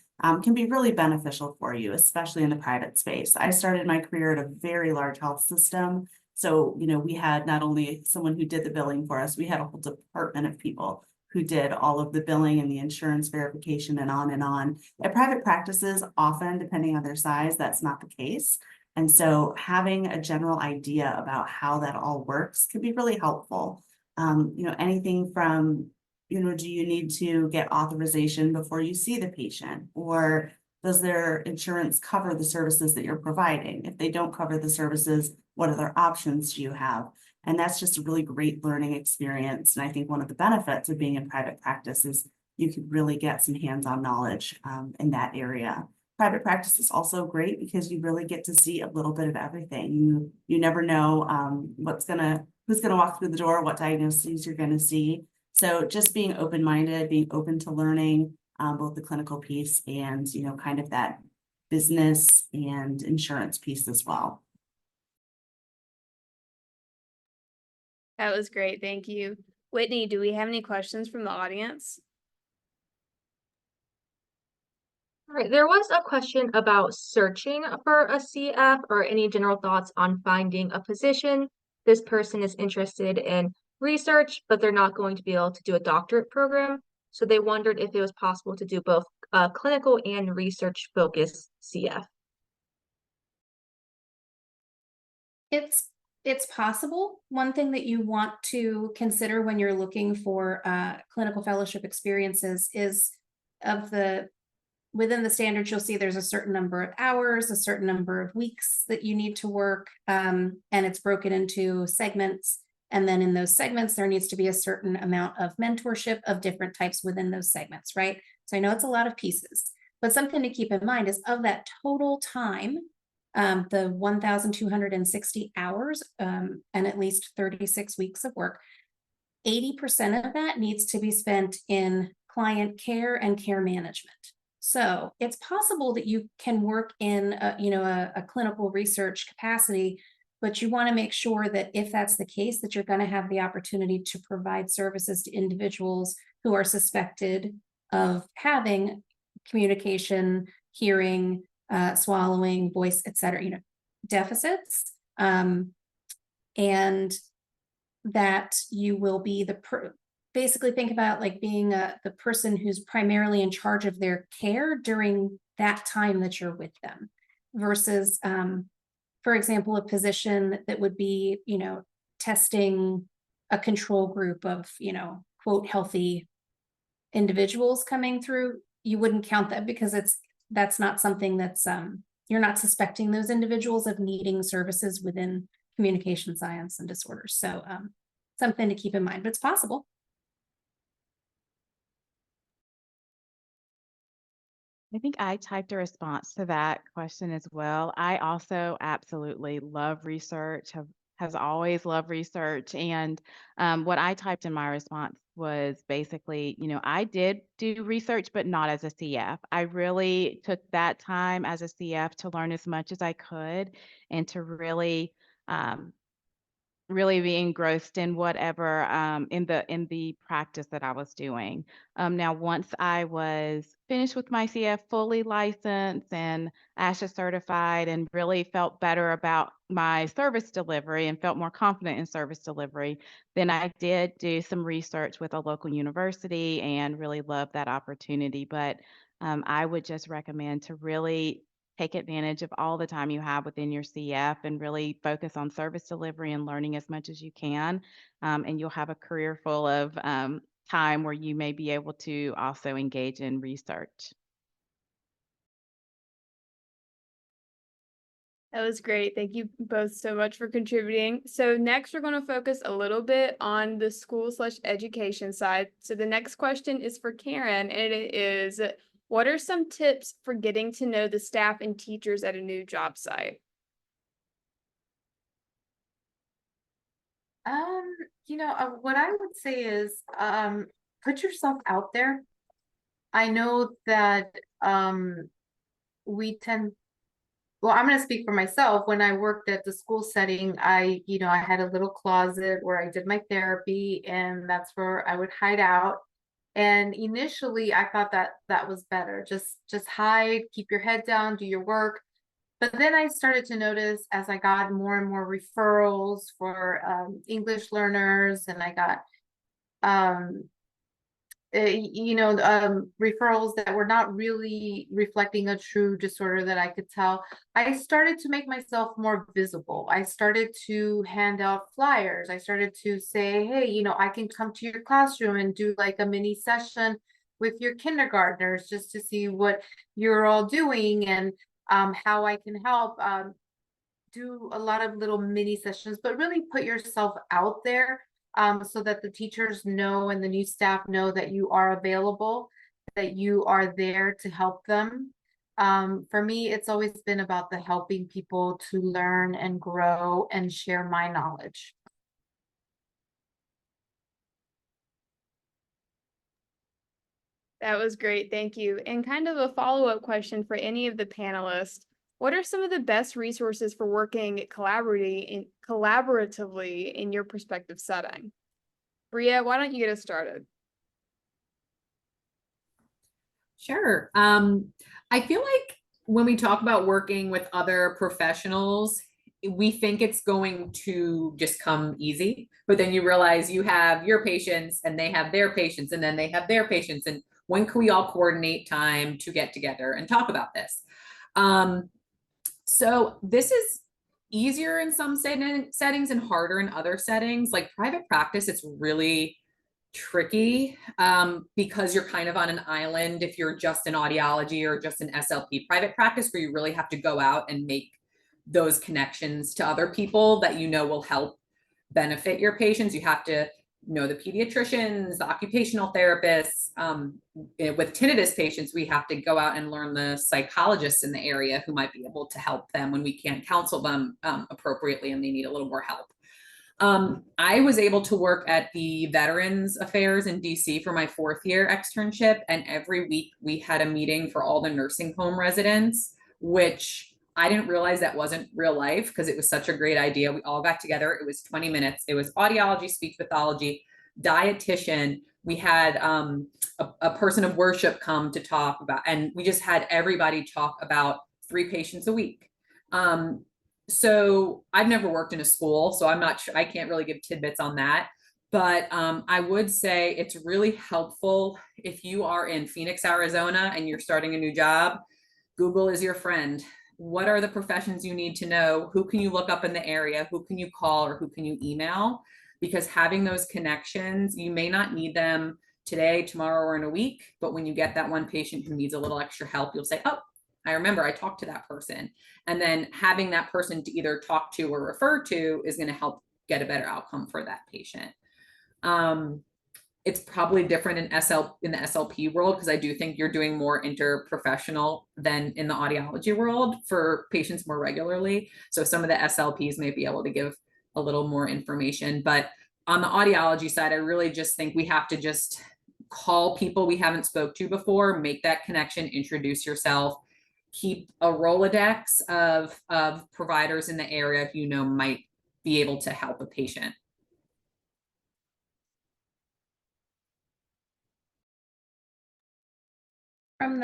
E: can be really beneficial for you, especially in the private space. I started my career at a very large health system. So, we had not only someone who did the billing for us, we had a whole department of people who did all of the billing and the insurance verification and on and on. At private practices, often, depending on their size, that's not the case. And so having a general idea about how that all works can be really helpful. Anything from do you need to get authorization before you see the patient? Or does their insurance cover the services that you're providing? If they don't cover the services, what other options do you have? And that's just a really great learning experience. And I think one of the benefits of being in private practice is you can really get some hands-on knowledge in that area. Private practice is also great because you really get to see a little bit of everything. You never know who's gonna walk through the door, what diagnoses you're gonna see. So just being open-minded, being open to learning both the clinical piece and, kind of that business and insurance piece as well.
A: That was great. Thank you. Whitney, do we have any questions from the audience?
B: All right, there was a question about searching for a CF or any general thoughts on finding a position. This person is interested in research, but they're not going to be able to do a doctorate program. So they wondered if it was possible to do both clinical and research focused CF.
C: It's possible. One thing that you want to consider when you're looking for clinical fellowship experiences is within the standards, you'll see there's a certain number of hours, a certain number of weeks that you need to work, and it's broken into segments. And then in those segments, there needs to be a certain amount of mentorship of different types within those segments, right? So I know it's a lot of pieces, but something to keep in mind is of that total time, the 1,260 hours and at least 36 weeks of work, 80% of that needs to be spent in client care and care management. So it's possible that you can work in a clinical research capacity, but you want to make sure that if that's the case, that you're going to have the opportunity to provide services to individuals who are suspected of having communication, hearing, swallowing, voice, etc., deficits, and that you will be basically think about like being the person who's primarily in charge of their care during that time that you're with them versus, for example, a position that would be, testing a control group of, quote, healthy individuals coming through. You wouldn't count that because that's not something that's, you're not suspecting those individuals of needing services within communication science and disorders. So something to keep in mind, but it's possible.
D: I think I typed a response to that question as well. I also absolutely love research, has always loved research. And what I typed in my response was basically, I did do research, but not as a CF. I really took that time as a CF to learn as much as I could and to really really be engrossed in whatever in the practice that I was doing. Now, once I was finished with my CF, fully licensed and ASHA certified, and really felt better about my service delivery and felt more confident in service delivery, then I did do some research with a local university and really loved that opportunity. But I would just recommend to really take advantage of all the time you have within your CF and really focus on service delivery and learning as much as you can. And you'll have a career full of time where you may be able to also engage in research.
A: That was great. Thank you both so much for contributing. So next, we're going to focus a little bit on the school/education side. So the next question is for Karen, and it is, what are some tips for getting to know the staff and teachers at a new job site?
G: What I would say is, put yourself out there. I know that, we tend, well, I'm going to speak for myself. When I worked at the school setting, I had a little closet where I did my therapy, and that's where I would hide out. And initially I thought that that was better. Just hide, keep your head down, do your work. But then I started to notice, as I got more and more referrals for English learners, and I got referrals that were not really reflecting a true disorder that I could tell, I started to make myself more visible. I started to hand out flyers. I started to say, hey, I can come to your classroom and do like a mini session with your kindergartners just to see what you're all doing, and how I can help. Do a lot of little mini sessions, but really put yourself out there, so that the teachers know and the new staff know that you are available, that you are there to help them. For me, it's always been about the helping people to learn and grow and share my knowledge.
A: That was great. Thank you. And kind of a follow-up question for any of the panelists. What are some of the best resources for working collaboratively in your prospective setting? Bria, why don't you get us started?
F: Sure. I feel like when we talk about working with other professionals, we think it's going to just come easy, but then you realize you have your patients and they have their patients and then they have their patients. And when can we all coordinate time to get together and talk about this? So this is easier in some settings and harder in other settings. Like private practice, it's really tricky because you're kind of on an island if you're just in audiology or just an SLP. Private practice, where you really have to go out and make those connections to other people that will help benefit your patients. You have to know the pediatricians, the occupational therapists. With tinnitus patients, we have to go out and learn the psychologists in the area who might be able to help them when we can't counsel them appropriately and they need a little more help. I was able to work at the Veterans Affairs in DC for my 4th year externship. And every week we had a meeting for all the nursing home residents, which I didn't realize that wasn't real life because it was such a great idea. We all got together. It was 20 minutes. It was audiology, speech pathology, dietitian. We had a person of worship come to talk about, and we just had everybody talk about 3 patients a week. So I've never worked in a school, so I'm not sure, I can't really give tidbits on that. But I would say it's really helpful if you are in Phoenix, Arizona, and you're starting a new job. Google is your friend. What are the professions you need to know? Who can you look up in the area? Who can you call or who can you email? Because having those connections, you may not need them today, tomorrow, or in a week, but when you get that one patient who needs a little extra help, you'll say, oh, I remember I talked to that person. And then having that person to either talk to or refer to is going to help get a better outcome for that patient. It's probably different in the SLP world, because I do think you're doing more interprofessional than in the audiology world for patients more regularly. So some of the SLPs may be able to give a little more information. But on the audiology side, I really just think we have to just call people we haven't spoke to before, make that connection, introduce yourself, keep a Rolodex of providers in the area who might be able to help a patient.
C: From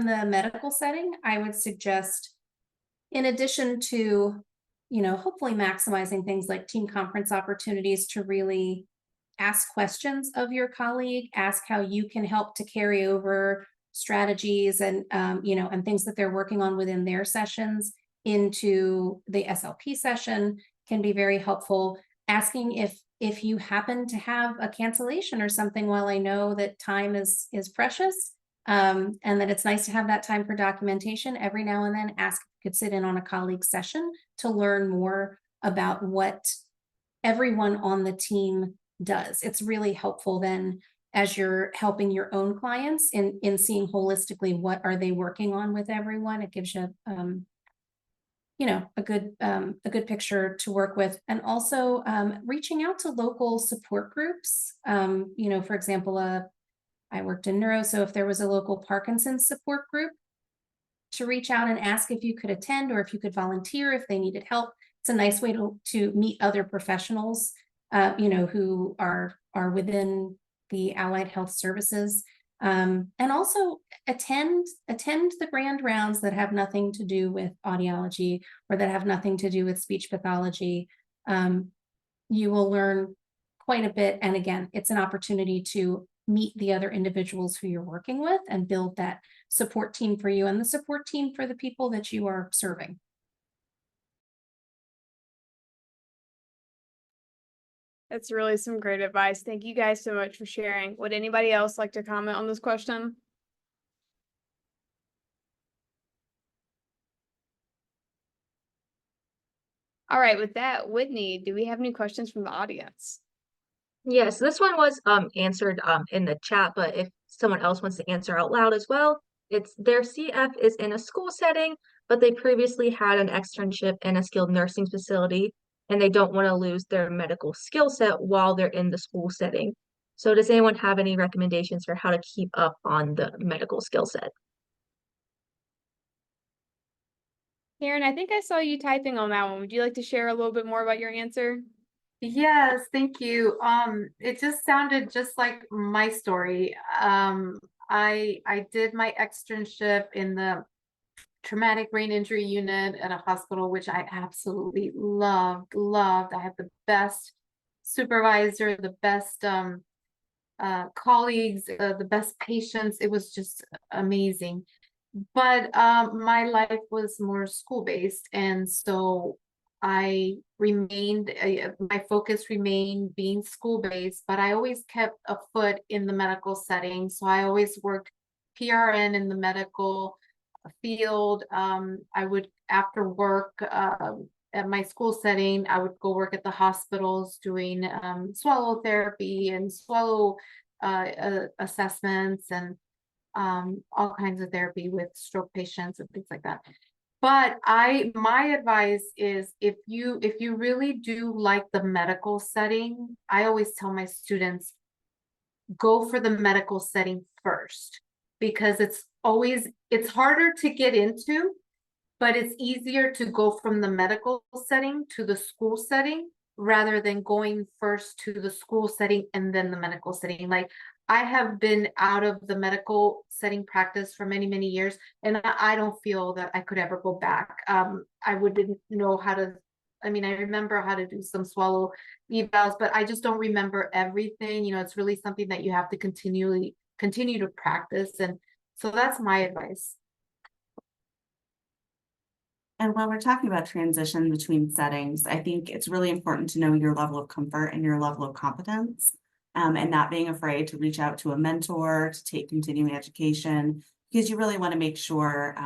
C: the medical setting, I would suggest, in addition to, hopefully maximizing things like team conference opportunities, to really ask questions of your colleague, ask how you can help to carry over strategies and, and things that they're working on within their sessions into the SLP session can be very helpful. Asking if you happen to have a cancellation or something, while I know that time is precious, and that it's nice to have that time for documentation, every now and then ask if you could sit in on a colleague session to learn more about what everyone on the team does. It's really helpful then as you're helping your own clients in seeing holistically what are they working on with everyone. It gives you a good picture to work with. And also reaching out to local support groups. For example, I worked in neuro, so if there was a local Parkinson's support group, to reach out and ask if you could attend or if you could volunteer if they needed help. It's a nice way to meet other professionals, who are within the allied health services. And also attend the grand rounds that have nothing to do with audiology or that have nothing to do with speech pathology. You will learn quite a bit. And again, it's an opportunity to meet the other individuals who you're working with and build that support team for you and the support team for the people that you are serving.
A: That's really some great advice. Thank you guys so much for sharing. Would anybody else like to comment on this question? All right, with that, Whitney, do we have any questions from the audience?
B: Yes, this one was answered in the chat, but if someone else wants to answer out loud as well, it's their CF is in a school setting, but they previously had an externship in a skilled nursing facility, and they don't want to lose their medical skill set while they're in the school setting. So does anyone have any recommendations for how to keep up on the medical skill set?
A: Karen, I think I saw you typing on that one. Would you like to share a little bit more about your answer?
G: Yes, thank you. It just sounded just like my story. I did my externship in the traumatic brain injury unit at a hospital, which I absolutely loved. I had the best supervisor, the best colleagues, the best patients. It was just amazing. But my life was more school-based, and so I remained, my focus remained being school-based, but I always kept a foot in the medical setting. So I always worked PRN in the medical field. I would, after work at my school setting, I would go work at the hospitals doing swallow therapy and swallow assessments and all kinds of therapy with stroke patients and things like that. But my advice is, if you really do like the medical setting, I always tell my students, go for the medical setting first, because it's harder to get into, but it's easier to go from the medical setting to the school setting rather than going first to the school setting and then the medical setting. Like, I have been out of the medical setting practice for many, many years, and I don't feel that I could ever go back. I wouldn't know how to, I remember how to do some swallow evals, but I just don't remember everything. It's really something that you have to continue to practice. And so that's my advice.
E: And while we're talking about transition between settings, I think it's really important to know your level of comfort and your level of competence, and not being afraid to reach out to a mentor, to take continuing education, because you really want to make sure,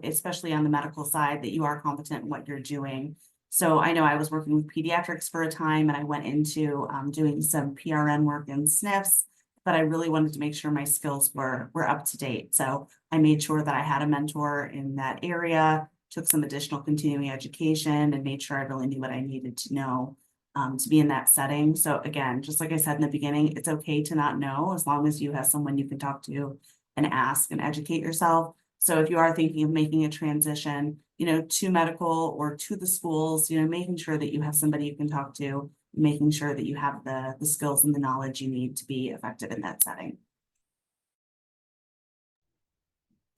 E: especially on the medical side, that you are competent in what you're doing. So I know I was working with pediatrics for a time, and I went into doing some PRN work in SNFs, but I really wanted to make sure my skills were up to date. So I made sure that I had a mentor in that area, took some additional continuing education, and made sure I really knew what I needed to know to be in that setting. So again, just like I said in the beginning, it's okay to not know, as long as you have someone you can talk to and ask and educate yourself. So if you are thinking of making a transition, to medical or to the schools, making sure that you have somebody you can talk to, making sure that you have the skills and the knowledge you need to be effective in that setting.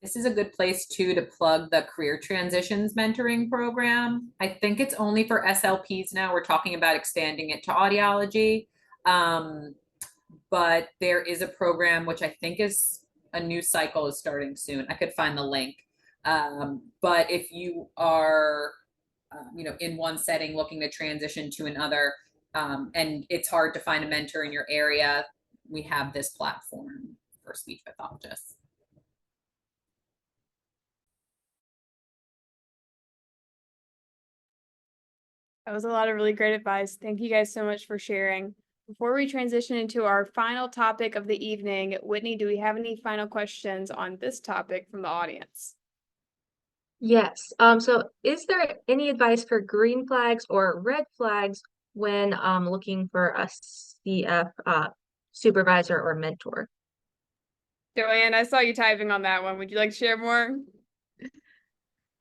F: This is a good place too to plug the career transitions mentoring program. I think it's only for SLPs now. We're talking about expanding it to audiology. But there is a program which I think is a new cycle is starting soon. I could find the link. But if you are, in one setting looking to transition to another, and it's hard to find a mentor in your area, we have this platform for speech pathologists.
A: That was a lot of really great advice. Thank you guys so much for sharing. Before we transition into our final topic of the evening, Whitney, do we have any final questions on this topic from the audience?
B: Yes. So is there any advice for green flags or red flags when looking for a CF supervisor or mentor?
A: Joanne, I saw you typing on that one. Would you like to share more?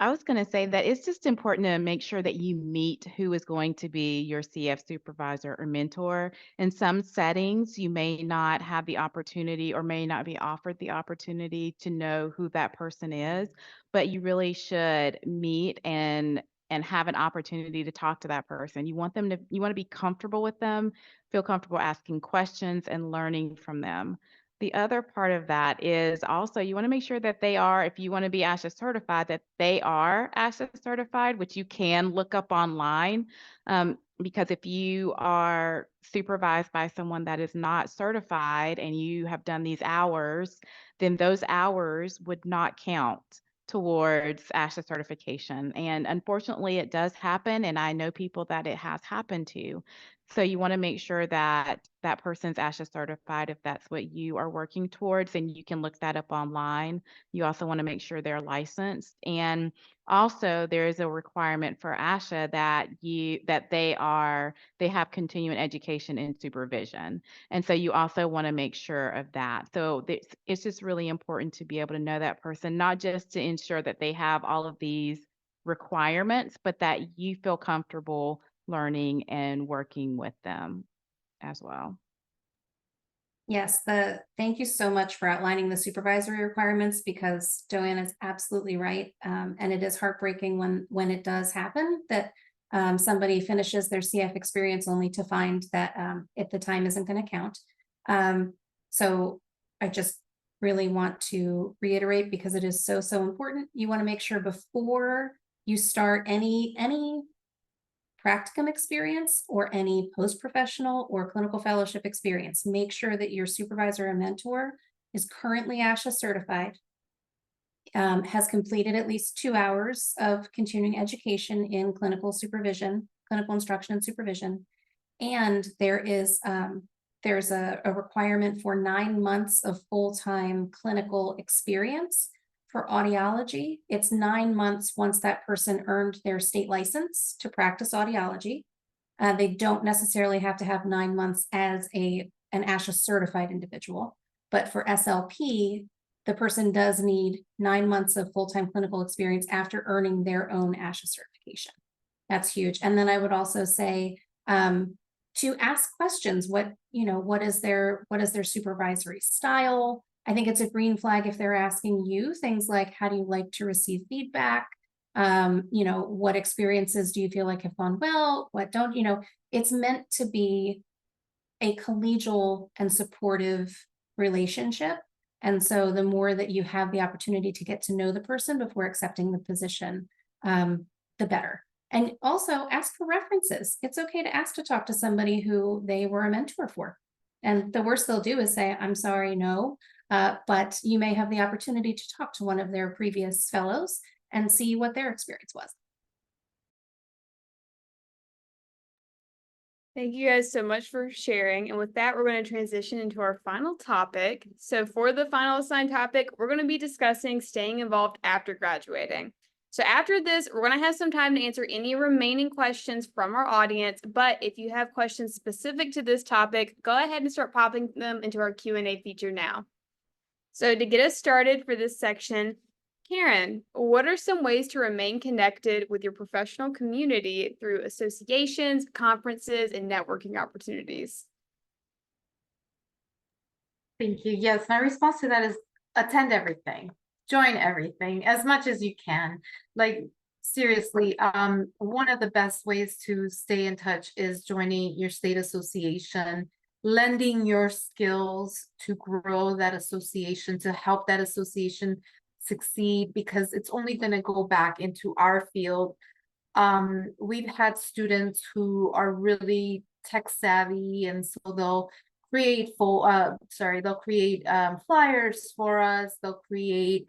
D: I was going to say that it's just important to make sure that you meet who is going to be your CF supervisor or mentor. In some settings, you may not have the opportunity or may not be offered the opportunity to know who that person is, but you really should meet and have an opportunity to talk to that person. You want to be comfortable with them, feel comfortable asking questions and learning from them. The other part of that is also you want to make sure that they are, if you want to be ASHA certified, that they are ASHA certified, which you can look up online. Because if you are supervised by someone that is not certified and you have done these hours, then those hours would not count towards ASHA certification. And unfortunately, it does happen. And I know people that it has happened to. So you want to make sure that that person's ASHA certified if that's what you are working towards, and you can look that up online. You also want to make sure they're licensed. And also there is a requirement for ASHA that they have continuing education and supervision. And so you also want to make sure of that. So it's just really important to be able to know that person, not just to ensure that they have all of these requirements, but that you feel comfortable learning and working with them as well.
C: Yes, thank you so much for outlining the supervisory requirements, because Joanne is absolutely right. And it is heartbreaking when it does happen that somebody finishes their CF experience only to find that if the time isn't going to count. So I just really want to reiterate, because it is so important. You want to make sure before you start any practicum experience or any post-professional or clinical fellowship experience, make sure that your supervisor or mentor is currently ASHA certified, has completed at least 2 hours of continuing education in clinical supervision, clinical instruction and supervision. And there's a requirement for 9 months of full-time clinical experience. For audiology, it's 9 months once that person earned their state license to practice audiology. They don't necessarily have to have 9 months as an ASHA certified individual, but for SLP, the person does need 9 months of full-time clinical experience after earning their own ASHA certification. That's huge. And then I would also say to ask questions. What is their supervisory style? I think it's a green flag if they're asking you things like, how do you like to receive feedback? What experiences do you feel like have gone well? What don't, it's meant to be a collegial and supportive relationship. And so the more that you have the opportunity to get to know the person before accepting the position, the better. And also ask for references. It's okay to ask to talk to somebody who they were a mentor for. And the worst they'll do is say, I'm sorry, no. But you may have the opportunity to talk to one of their previous fellows and see what their experience was.
A: Thank you guys so much for sharing. And with that, we're going to transition into our final topic. So for the final assigned topic, we're going to be discussing staying involved after graduating. So after this, we're going to have some time to answer any remaining questions from our audience. But if you have questions specific to this topic, go ahead and start popping them into our Q&A feature now. So to get us started for this section, Karen, what are some ways to remain connected with your professional community through associations, conferences, and networking opportunities?
G: Thank you. Yes, my response to that is attend everything, join everything as much as you can. Like seriously, one of the best ways to stay in touch is joining your state association, lending your skills to grow that association, to help that association succeed, because it's only going to go back into our field. We've had students who are really tech savvy, and so they'll create they'll create flyers for us, they'll create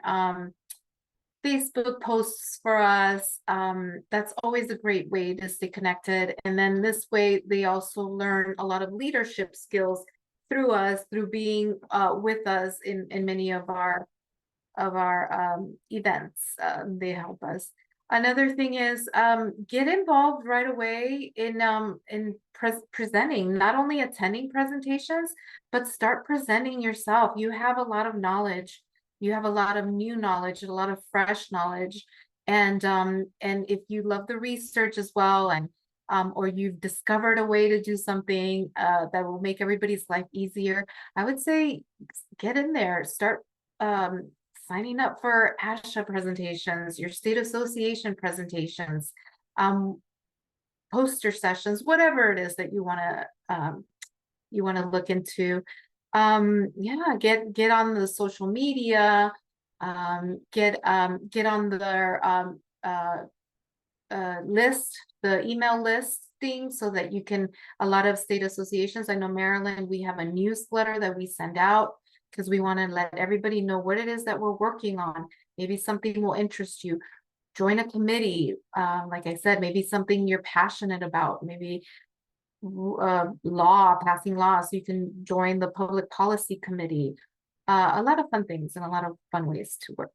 G: Facebook posts for us. That's always a great way to stay connected. And then this way they also learn a lot of leadership skills through us, through being with us in many of our events. They help us. Another thing is get involved right away in presenting, not only attending presentations, but start presenting yourself. You have a lot of knowledge. You have a lot of new knowledge, a lot of fresh knowledge. And if you love the research as well, and or you've discovered a way to do something that will make everybody's life easier, I would say get in there, start signing up for ASHA presentations, your state association presentations, poster sessions, whatever it is that you want to look into. Yeah, get on the social media, get on their list, the email listing, so that you can, a lot of state associations, I know Maryland, we have a newsletter that we send out because we want to let everybody know what it is that we're working on. Maybe something will interest you. Join a committee. Like I said, maybe something you're passionate about, maybe passing law, so you can join the public policy committee. A lot of fun things and a lot of fun ways to work.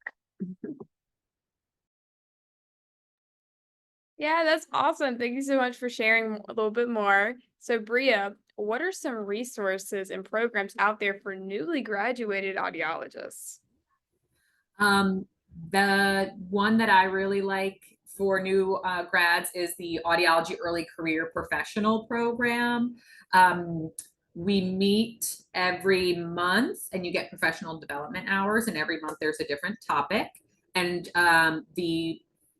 A: Yeah, that's awesome. Thank you so much for sharing a little bit more. So, Bria, what are some resources and programs out there for newly graduated audiologists?
F: The one that I really like for new grads is the Audiology Early Career Professional Program. We meet every month and you get professional development hours, and every month there's a different topic. And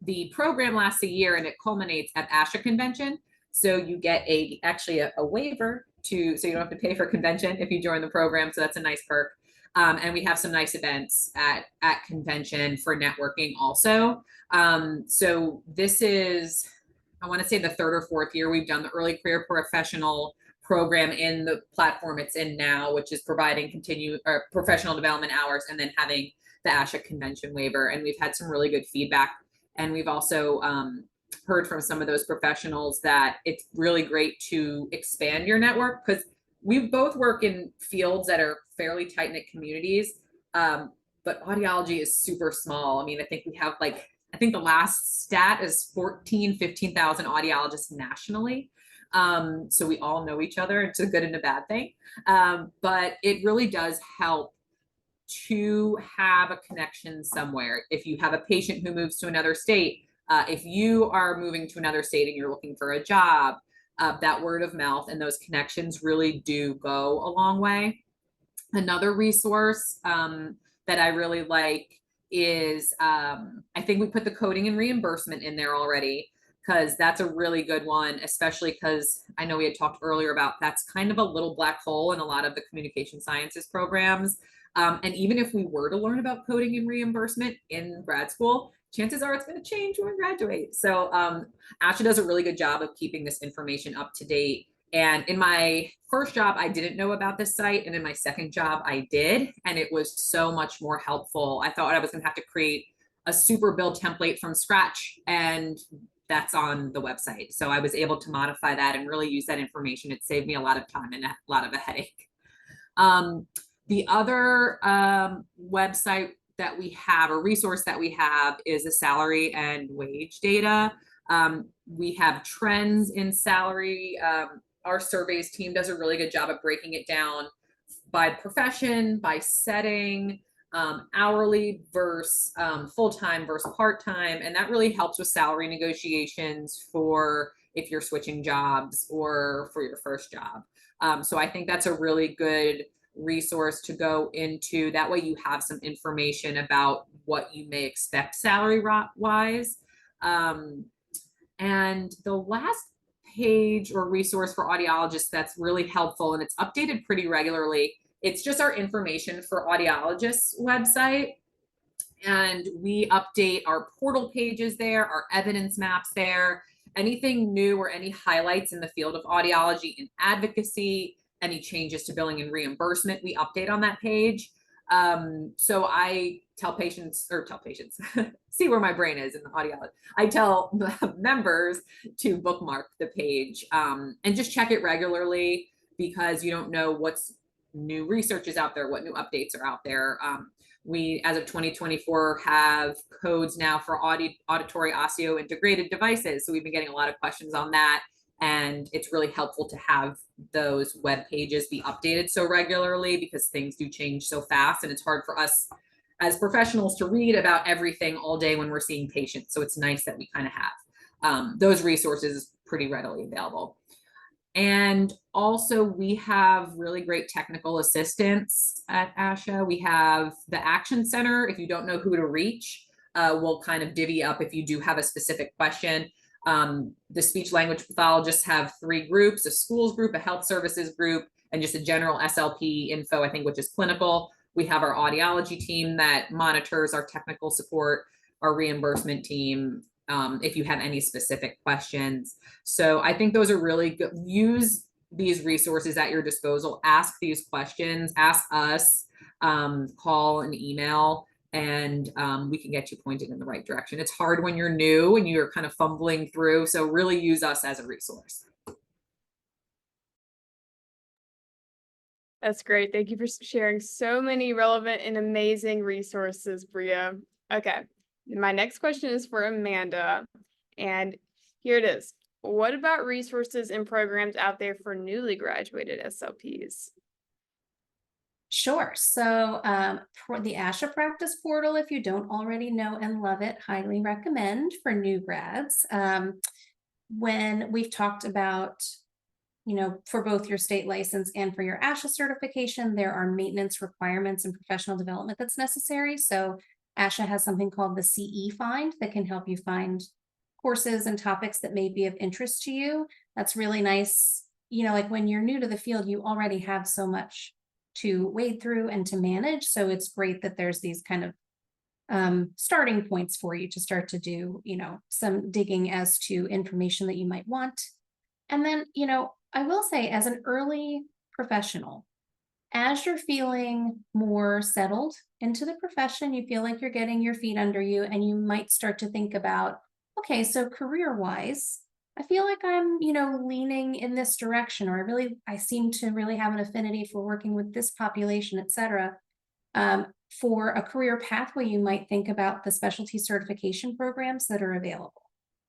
F: the program lasts a year and it culminates at ASHA convention. So you get actually a waiver so you don't have to pay for convention if you join the program. So that's a nice perk. And we have some nice events at convention for networking also. So this is, I want to say, the third or fourth year we've done the early career professional program in the platform it's in now, which is providing continued professional development hours and then having the ASHA convention waiver. And we've had some really good feedback. And we've also heard from some of those professionals that it's really great to expand your network, because we both work in fields that are fairly tight-knit communities, but audiology is super small. I mean, I think we have I think the last stat is 15,000 audiologists nationally. So we all know each other. It's a good and a bad thing. But it really does help to have a connection somewhere. If you have a patient who moves to another state, if you are moving to another state and you're looking for a job, that word of mouth and those connections really do go a long way. Another resource that I really like is, I think we put the coding and reimbursement in there already, because that's a really good one, especially because I know we had talked earlier about that's kind of a little black hole in a lot of the communication sciences programs. And even if we were to learn about coding and reimbursement in grad school, chances are it's going to change when we graduate. So ASHA does a really good job of keeping this information up to date. And in my first job, I didn't know about this site. And in my second job, I did. And it was so much more helpful. I thought I was going to have to create a super build template from scratch, and that's on the website. So I was able to modify that and really use that information. It saved me a lot of time and a lot of a headache. The other website that we have, or resource that we have, is a salary and wage data. We have trends in salary. Our surveys team does a really good job of breaking it down by profession, by setting, hourly versus full-time versus part-time. And that really helps with salary negotiations for if you're switching jobs or for your first job. So I think that's a really good resource to go into. That way you have some information about what you may expect salary wise. And the last page or resource for audiologists that's really helpful, and it's updated pretty regularly, it's just our information for audiologists website. And we update our portal pages there, our evidence maps there, anything new or any highlights in the field of audiology and advocacy, any changes to billing and reimbursement, we update on that page. So I tell patients, see where my brain is in the audiology. I tell the members to bookmark the page and just check it regularly, because you don't know what's new research is out there, what new updates are out there. We, as of 2024, have codes now for auditory osteo integrated devices. So we've been getting a lot of questions on that. And it's really helpful to have those web pages be updated so regularly, because things do change so fast. And it's hard for us as professionals to read about everything all day when we're seeing patients. So it's nice that we kind of have those resources pretty readily available. And also we have really great technical assistance at ASHA. We have the Action Center. If you don't know who to reach, we'll kind of divvy up if you do have a specific question. The speech language pathologists have 3 groups: a schools group, a health services group, and just a general SLP info, I think, which is clinical. We have our audiology team that monitors our technical support, our reimbursement team, if you have any specific questions. So I think those are really good. Use these resources at your disposal. Ask these questions, ask us, call and email, and we can get you pointed in the right direction. It's hard when you're new and you're kind of fumbling through. So really use us as a resource.
A: That's great. Thank you for sharing so many relevant and amazing resources, Bria. Okay, my next question is for Amanda, and here it is. What about resources and programs out there for newly graduated SLPs?
C: Sure. So for the ASHA practice portal, if you don't already know and love it, highly recommend for new grads. When we've talked about, for both your state license and for your ASHA certification, there are maintenance requirements and professional development that's necessary. So ASHA has something called the CE Find that can help you find courses and topics that may be of interest to you. That's really nice. Like when you're new to the field, you already have so much to wade through and to manage. So it's great that there's these kind of starting points for you to start to do, some digging as to information that you might want. And then, I will say, as an early professional, as you're feeling more settled into the profession, you feel like you're getting your feet under you, and you might start to think about, okay, so career-wise, I feel like I'm, leaning in this direction, or I seem to really have an affinity for working with this population, et cetera. For a career pathway, you might think about the specialty certification programs that are available.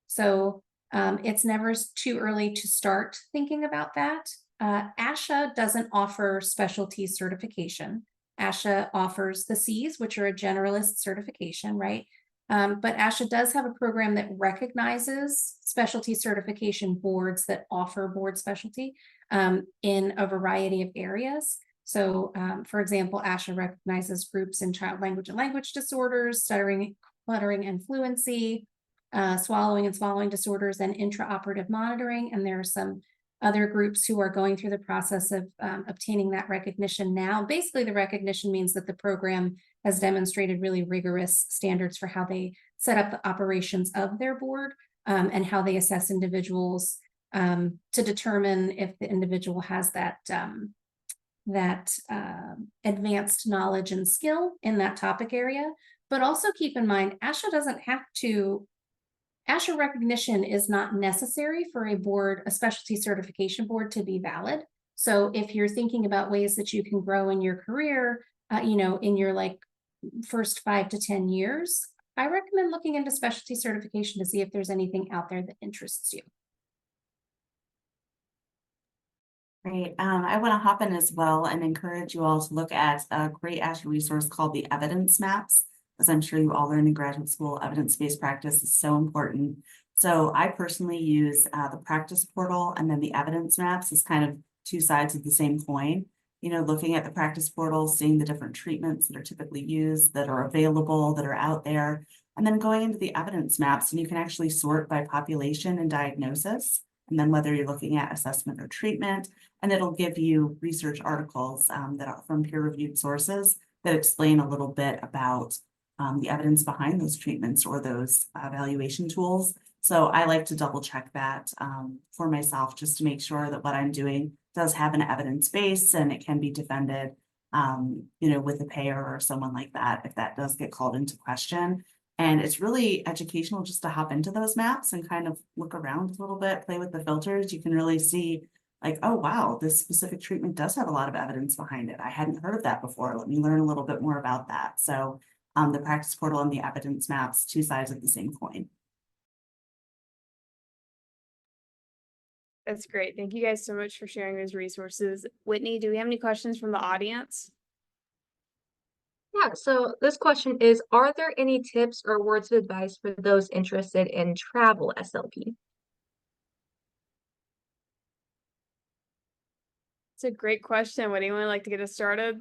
C: So it's never too early to start thinking about that. ASHA doesn't offer specialty certification. ASHA offers the Cs, which are a generalist certification, right? But ASHA does have a program that recognizes specialty certification boards that offer board specialty in a variety of areas. So, for example, ASHA recognizes groups in child language and language disorders, stuttering, cluttering, and fluency, swallowing and swallowing disorders, and intraoperative monitoring. And there are some other groups who are going through the process of obtaining that recognition now. Basically, the recognition means that the program has demonstrated really rigorous standards for how they set up the operations of their board and how they assess individuals to determine if the individual has that advanced knowledge and skill in that topic area. But also keep in mind, ASHA recognition is not necessary for a specialty certification board to be valid. So if you're thinking about ways that you can grow in your career, in your first 5 to 10 years, I recommend looking into specialty certification to see if there's anything out there that interests you.
E: Great. I want to hop in as well and encourage you all to look at a great ASHA resource called the evidence maps. As I'm sure you all learned in graduate school, evidence-based practice is so important. So I personally use the practice portal, and then the evidence maps is kind of two sides of the same coin. You know, looking at the practice portal, seeing the different treatments that are typically used, that are available, that are out there, and then going into the evidence maps, and you can actually sort by population and diagnosis, and then whether you're looking at assessment or treatment. And it'll give you research articles that are from peer-reviewed sources that explain a little bit about the evidence behind those treatments or those evaluation tools. So I like to double check that for myself, just to make sure that what I'm doing does have an evidence base and it can be defended, you know, with a payer or someone like that, if that does get called into question. And it's really educational just to hop into those maps and kind of look around a little bit, play with the filters. You can really see like, oh, wow, this specific treatment does have a lot of evidence behind it. I hadn't heard of that before. Let me learn a little bit more about that. So the practice portal and the evidence maps, two sides of the same coin.
A: That's great. Thank you guys so much for sharing those resources. Whitney, do we have any questions from the audience?
B: Yeah, so this question is, are there any tips or words of advice for those interested in travel SLP?
A: It's a great question. Would anyone like to get us started?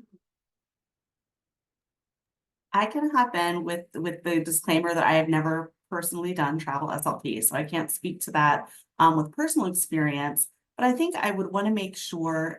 E: I can hop in with the disclaimer that I have never personally done travel SLP, so I can't speak to that with personal experience. But I think I would want to make sure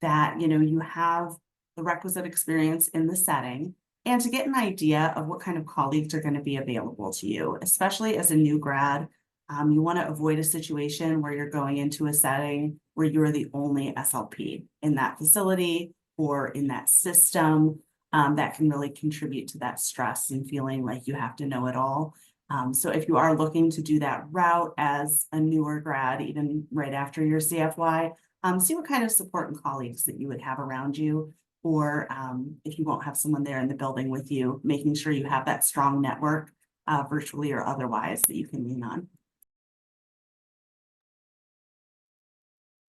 E: that, you know, you have the requisite experience in the setting, and to get an idea of what kind of colleagues are going to be available to you, especially as a new grad. You want to avoid a situation where you're going into a setting where you're the only SLP in that facility or in that system. That can really contribute to that stress and feeling like you have to know it all. So if you are looking to do that route as a newer grad, even right after your CFY, see what kind of support and colleagues that you would have around you. Or if you won't have someone there in the building with you, making sure you have that strong network, virtually or otherwise, that you can lean on.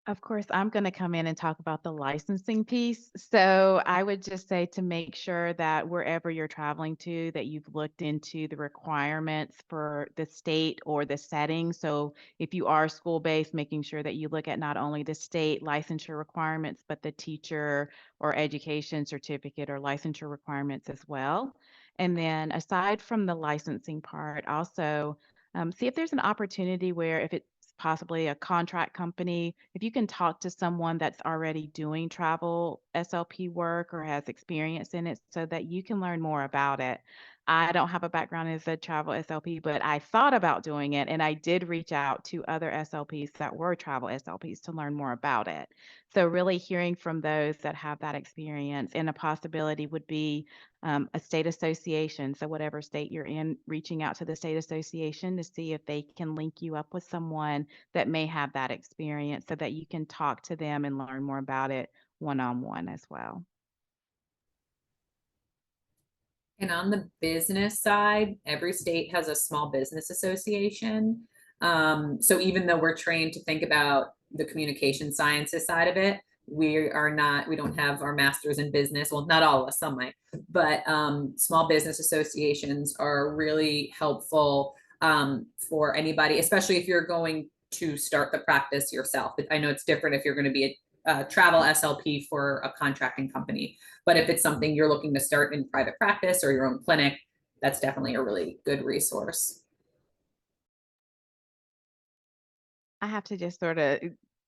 D: Of course, I'm going to come in and talk about the licensing piece. So I would just say to make sure that wherever you're traveling to, that you've looked into the requirements for the state or the setting. So if you are school-based, making sure that you look at not only the state licensure requirements, but the teacher or education certificate or licensure requirements as well. And then aside from the licensing part, also see if there's an opportunity where if it's possibly a contract company, if you can talk to someone that's already doing travel SLP work or has experience in it so that you can learn more about it. I don't have a background as a travel SLP, but I thought about doing it and I did reach out to other SLPs that were travel SLPs to learn more about it. So really hearing from those that have that experience, and a possibility would be a state association. So whatever state you're in, reaching out to the state association to see if they can link you up with someone that may have that experience so that you can talk to them and learn more about it one-on-one as well.
F: And on the business side, every state has a small business association. So even though we're trained to think about the communication sciences side of it, we don't have our masters in business. Well, not all of us, some might, but small business associations are really helpful for anybody, especially if you're going to start the practice yourself. I know it's different if you're going to be a travel SLP for a contracting company. But if it's something you're looking to start in private practice or your own clinic, that's definitely a really good resource.
D: I have to just sort of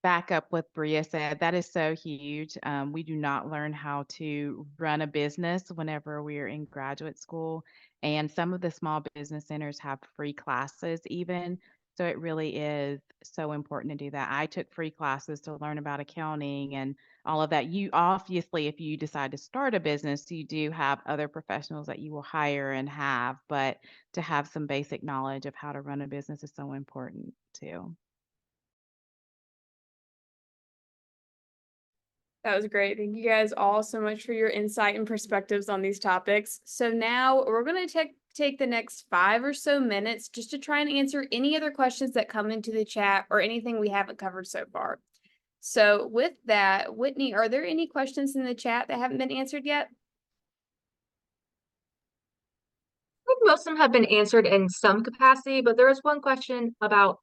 D: back up what Bria said. That is so huge. We do not learn how to run a business whenever we're in graduate school. And some of the small business centers have free classes even. So it really is so important to do that. I took free classes to learn about accounting and all of that. You obviously, if you decide to start a business, you do have other professionals that you will hire and have, but to have some basic knowledge of how to run a business is so important too.
A: That was great. Thank you guys all so much for your insight and perspectives on these topics. So now we're going to take the next 5 or so minutes just to try and answer any other questions that come into the chat or anything we haven't covered so far. So with that, Whitney, are there any questions in the chat that haven't been answered yet?
B: I think most of them have been answered in some capacity, but there is one question about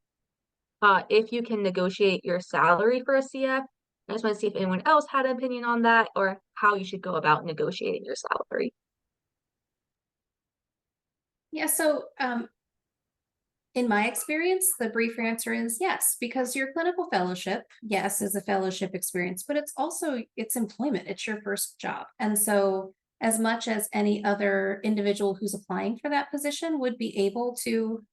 B: if you can negotiate your salary for a CF. I just want to see if anyone else had an opinion on that or how you should go about negotiating your salary.
C: Yeah, so in my experience, the brief answer is yes, because your clinical fellowship, yes, is a fellowship experience, but it's employment, it's your first job. And so as much as any other individual who's applying for that position would be able to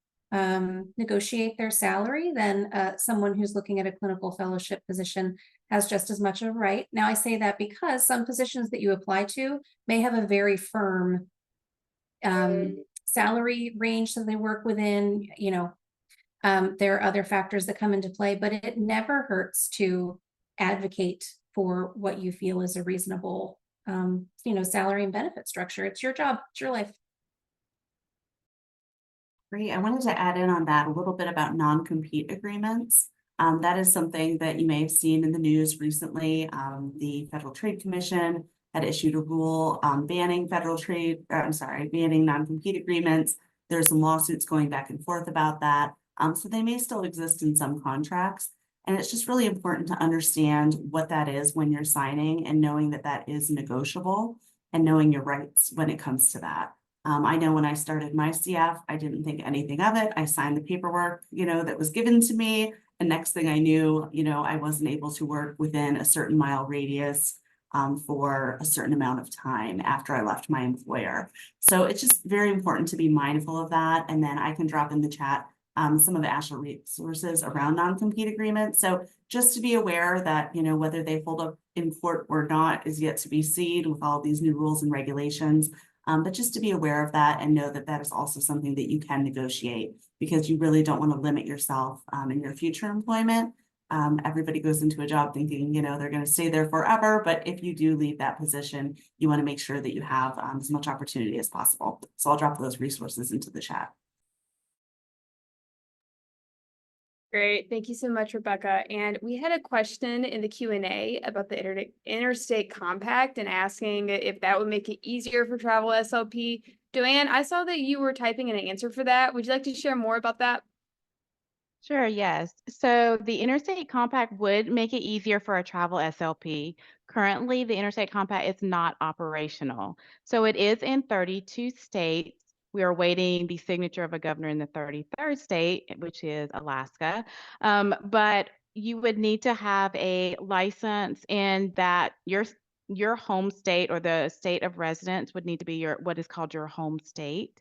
C: negotiate their salary, then someone who's looking at a clinical fellowship position has just as much of a right. Now, I say that because some positions that you apply to may have a very firm salary range that they work within, there are other factors that come into play, but it never hurts to advocate for what you feel is a reasonable, salary and benefit structure. It's your job, it's your life.
E: Great. I wanted to add in on that a little bit about non-compete agreements. That is something that you may have seen in the news recently. The Federal Trade Commission had issued a rule banning banning non-compete agreements. There's some lawsuits going back and forth about that. So they may still exist in some contracts. And it's just really important to understand what that is when you're signing and knowing that that is negotiable and knowing your rights when it comes to that. I know when I started my CF, I didn't think anything of it. I signed the paperwork, that was given to me. And next thing I knew, I wasn't able to work within a certain mile radius for a certain amount of time after I left my employer. So it's just very important to be mindful of that. And then I can drop in the chat some of the ASHA resources around non-compete agreements. So just to be aware that, whether they hold up in court or not is yet to be seen with all these new rules and regulations. But just to be aware of that and know that that is also something that you can negotiate because you really don't want to limit yourself in your future employment. Everybody goes into a job thinking, they're going to stay there forever. But if you do leave that position, you want to make sure that you have as much opportunity as possible. So I'll drop those resources into the chat.
A: Great. Thank you so much, Rebecca. And we had a question in the Q&A about the interstate compact and asking if that would make it easier for travel SLP. Joanne, I saw that you were typing an answer for that. Would you like to share more about that?
D: Sure, yes. So the Interstate Compact would make it easier for a travel SLP. Currently, the Interstate Compact is not operational. So it is in 32 states. We are awaiting the signature of a governor in the 33rd state, which is Alaska. But you would need to have a license in that your home state or the state of residence would need to be what is called your home state.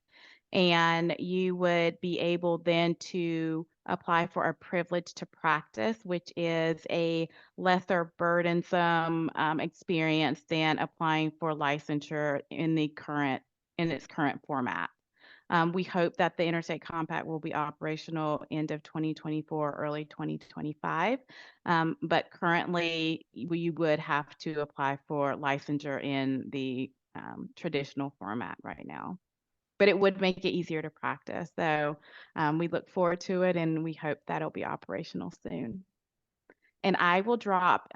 D: And you would be able then to apply for a privilege to practice, which is a lesser burdensome experience than applying for licensure in its current format. We hope that the Interstate Compact will be operational end of 2024, early 2025. But currently, we would have to apply for licensure in the traditional format right now. But it would make it easier to practice. So we look forward to it and we hope that it'll be operational soon. And I will drop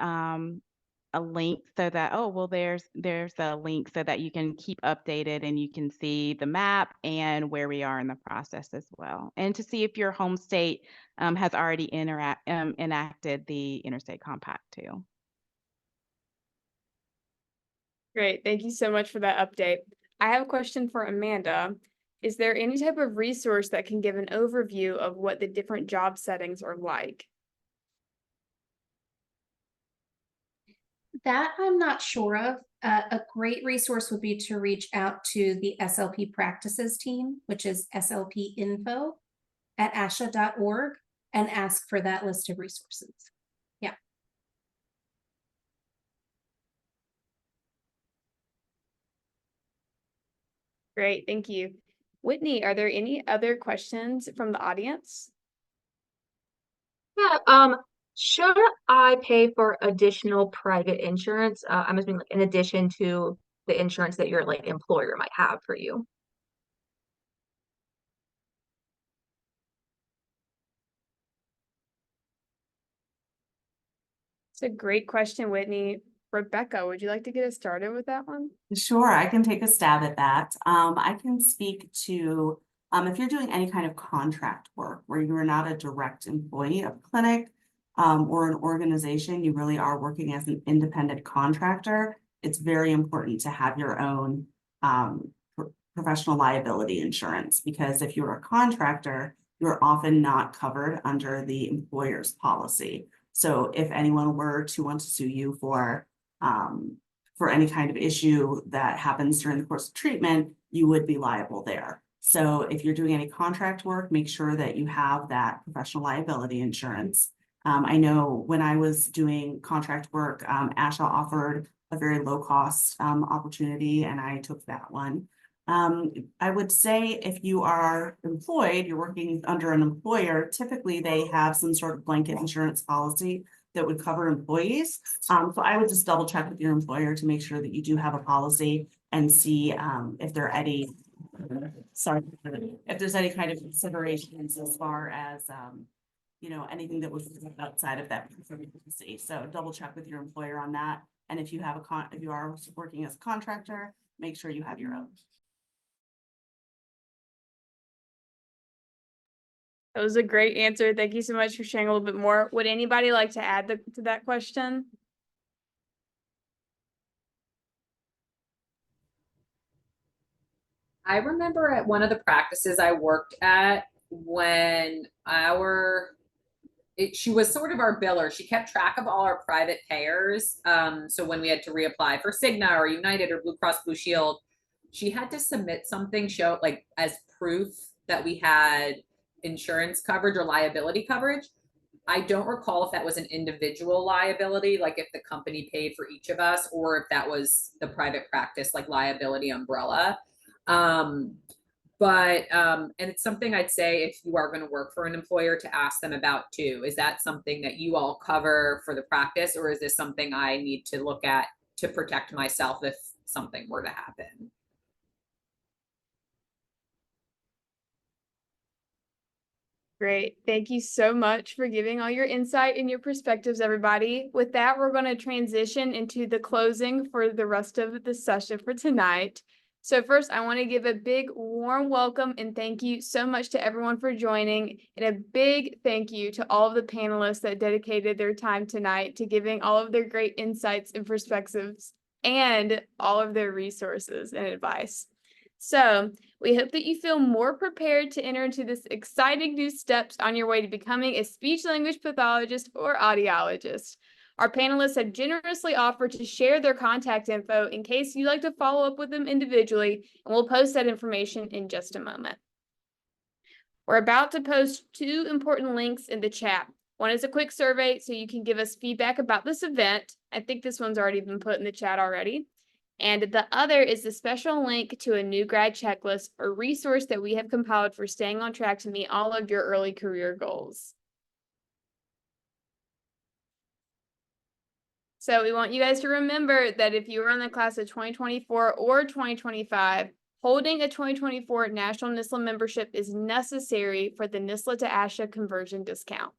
D: a link so that, there's a link so that you can keep updated and you can see the map and where we are in the process as well. And to see if your home state has already enacted the Interstate Compact too.
A: Great. Thank you so much for that update. I have a question for Amanda. Is there any type of resource that can give an overview of what the different job settings are like?
C: That I'm not sure of. A great resource would be to reach out to the SLP practices team, which is slpinfo@asha.org, and ask for that list of resources. Yeah.
A: Great. Thank you. Whitney, are there any other questions from the audience?
B: Yeah, should I pay for additional private insurance? I'm assuming like in addition to the insurance that your employer might have for you.
A: It's a great question, Whitney. Rebecca, would you like to get us started with that one?
E: Sure, I can take a stab at that. I can speak to if you're doing any kind of contract work where you are not a direct employee of a clinic or an organization, you really are working as an independent contractor. It's very important to have your own professional liability insurance, because if you're a contractor, you're often not covered under the employer's policy. So if anyone were to want to sue you for any kind of issue that happens during the course of treatment, you would be liable there. So if you're doing any contract work, make sure that you have that professional liability insurance. I know when I was doing contract work, ASHA offered a very low cost opportunity, and I took that one. I would say if you are employed, you're working under an employer, typically they have some sort of blanket insurance policy that would cover employees. So I would just double check with your employer to make sure that you do have a policy and see if there are any, if there's any kind of considerations as far as anything that was outside of that policy. So double check with your employer on that. And if you have if you are working as a contractor, make sure you have your own.
A: That was a great answer. Thank you so much for sharing a little bit more. Would anybody like to add to that question?
F: I remember at one of the practices I worked at when she was sort of our biller. She kept track of all our private payers. So when we had to reapply for Cigna or United or Blue Cross Blue Shield, she had to submit something as proof that we had insurance coverage or liability coverage. I don't recall if that was an individual liability, like if the company paid for each of us, or if that was the private practice, like liability umbrella. And it's something I'd say if you are going to work for an employer to ask them about too. Is that something that you all cover for the practice, or is this something I need to look at to protect myself if something were to happen?
A: Great. Thank you so much for giving all your insight and your perspectives, everybody. With that, we're going to transition into the closing for the rest of the session for tonight. So first, I want to give a big warm welcome and thank you so much to everyone for joining, and a big thank you to all of the panelists that dedicated their time tonight to giving all of their great insights and perspectives and all of their resources and advice. So we hope that you feel more prepared to enter into this exciting new steps on your way to becoming a speech language pathologist or audiologist. Our panelists have generously offered to share their contact info in case you'd like to follow up with them individually, and we'll post that information in just a moment. We're about to post 2 important links in the chat. One is a quick survey so you can give us feedback about this event. I think this one's already been put in the chat already. And the other is the special link to a new grad checklist, a resource that we have compiled for staying on track to meet all of your early career goals. So we want you guys to remember that if you are in the class of 2024 or 2025, holding a 2024 National NSSLHA membership is necessary for the NSSLHA to ASHA conversion discount.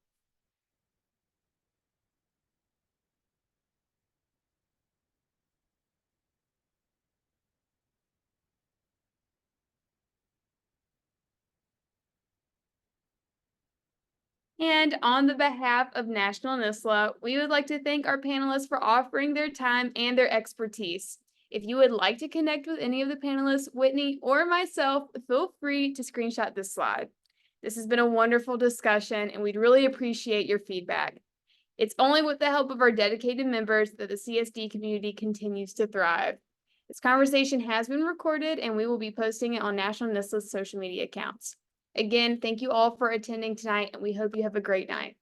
A: And on the behalf of National NSSLHA, we would like to thank our panelists for offering their time and their expertise. If you would like to connect with any of the panelists, Whitney or myself, feel free to screenshot this slide. This has been a wonderful discussion, and we'd really appreciate your feedback. It's only with the help of our dedicated members that the CSD community continues to thrive. This conversation has been recorded, and we will be posting it on National NSSLHA's social media accounts. Again, thank you all for attending tonight, and we hope you have a great night.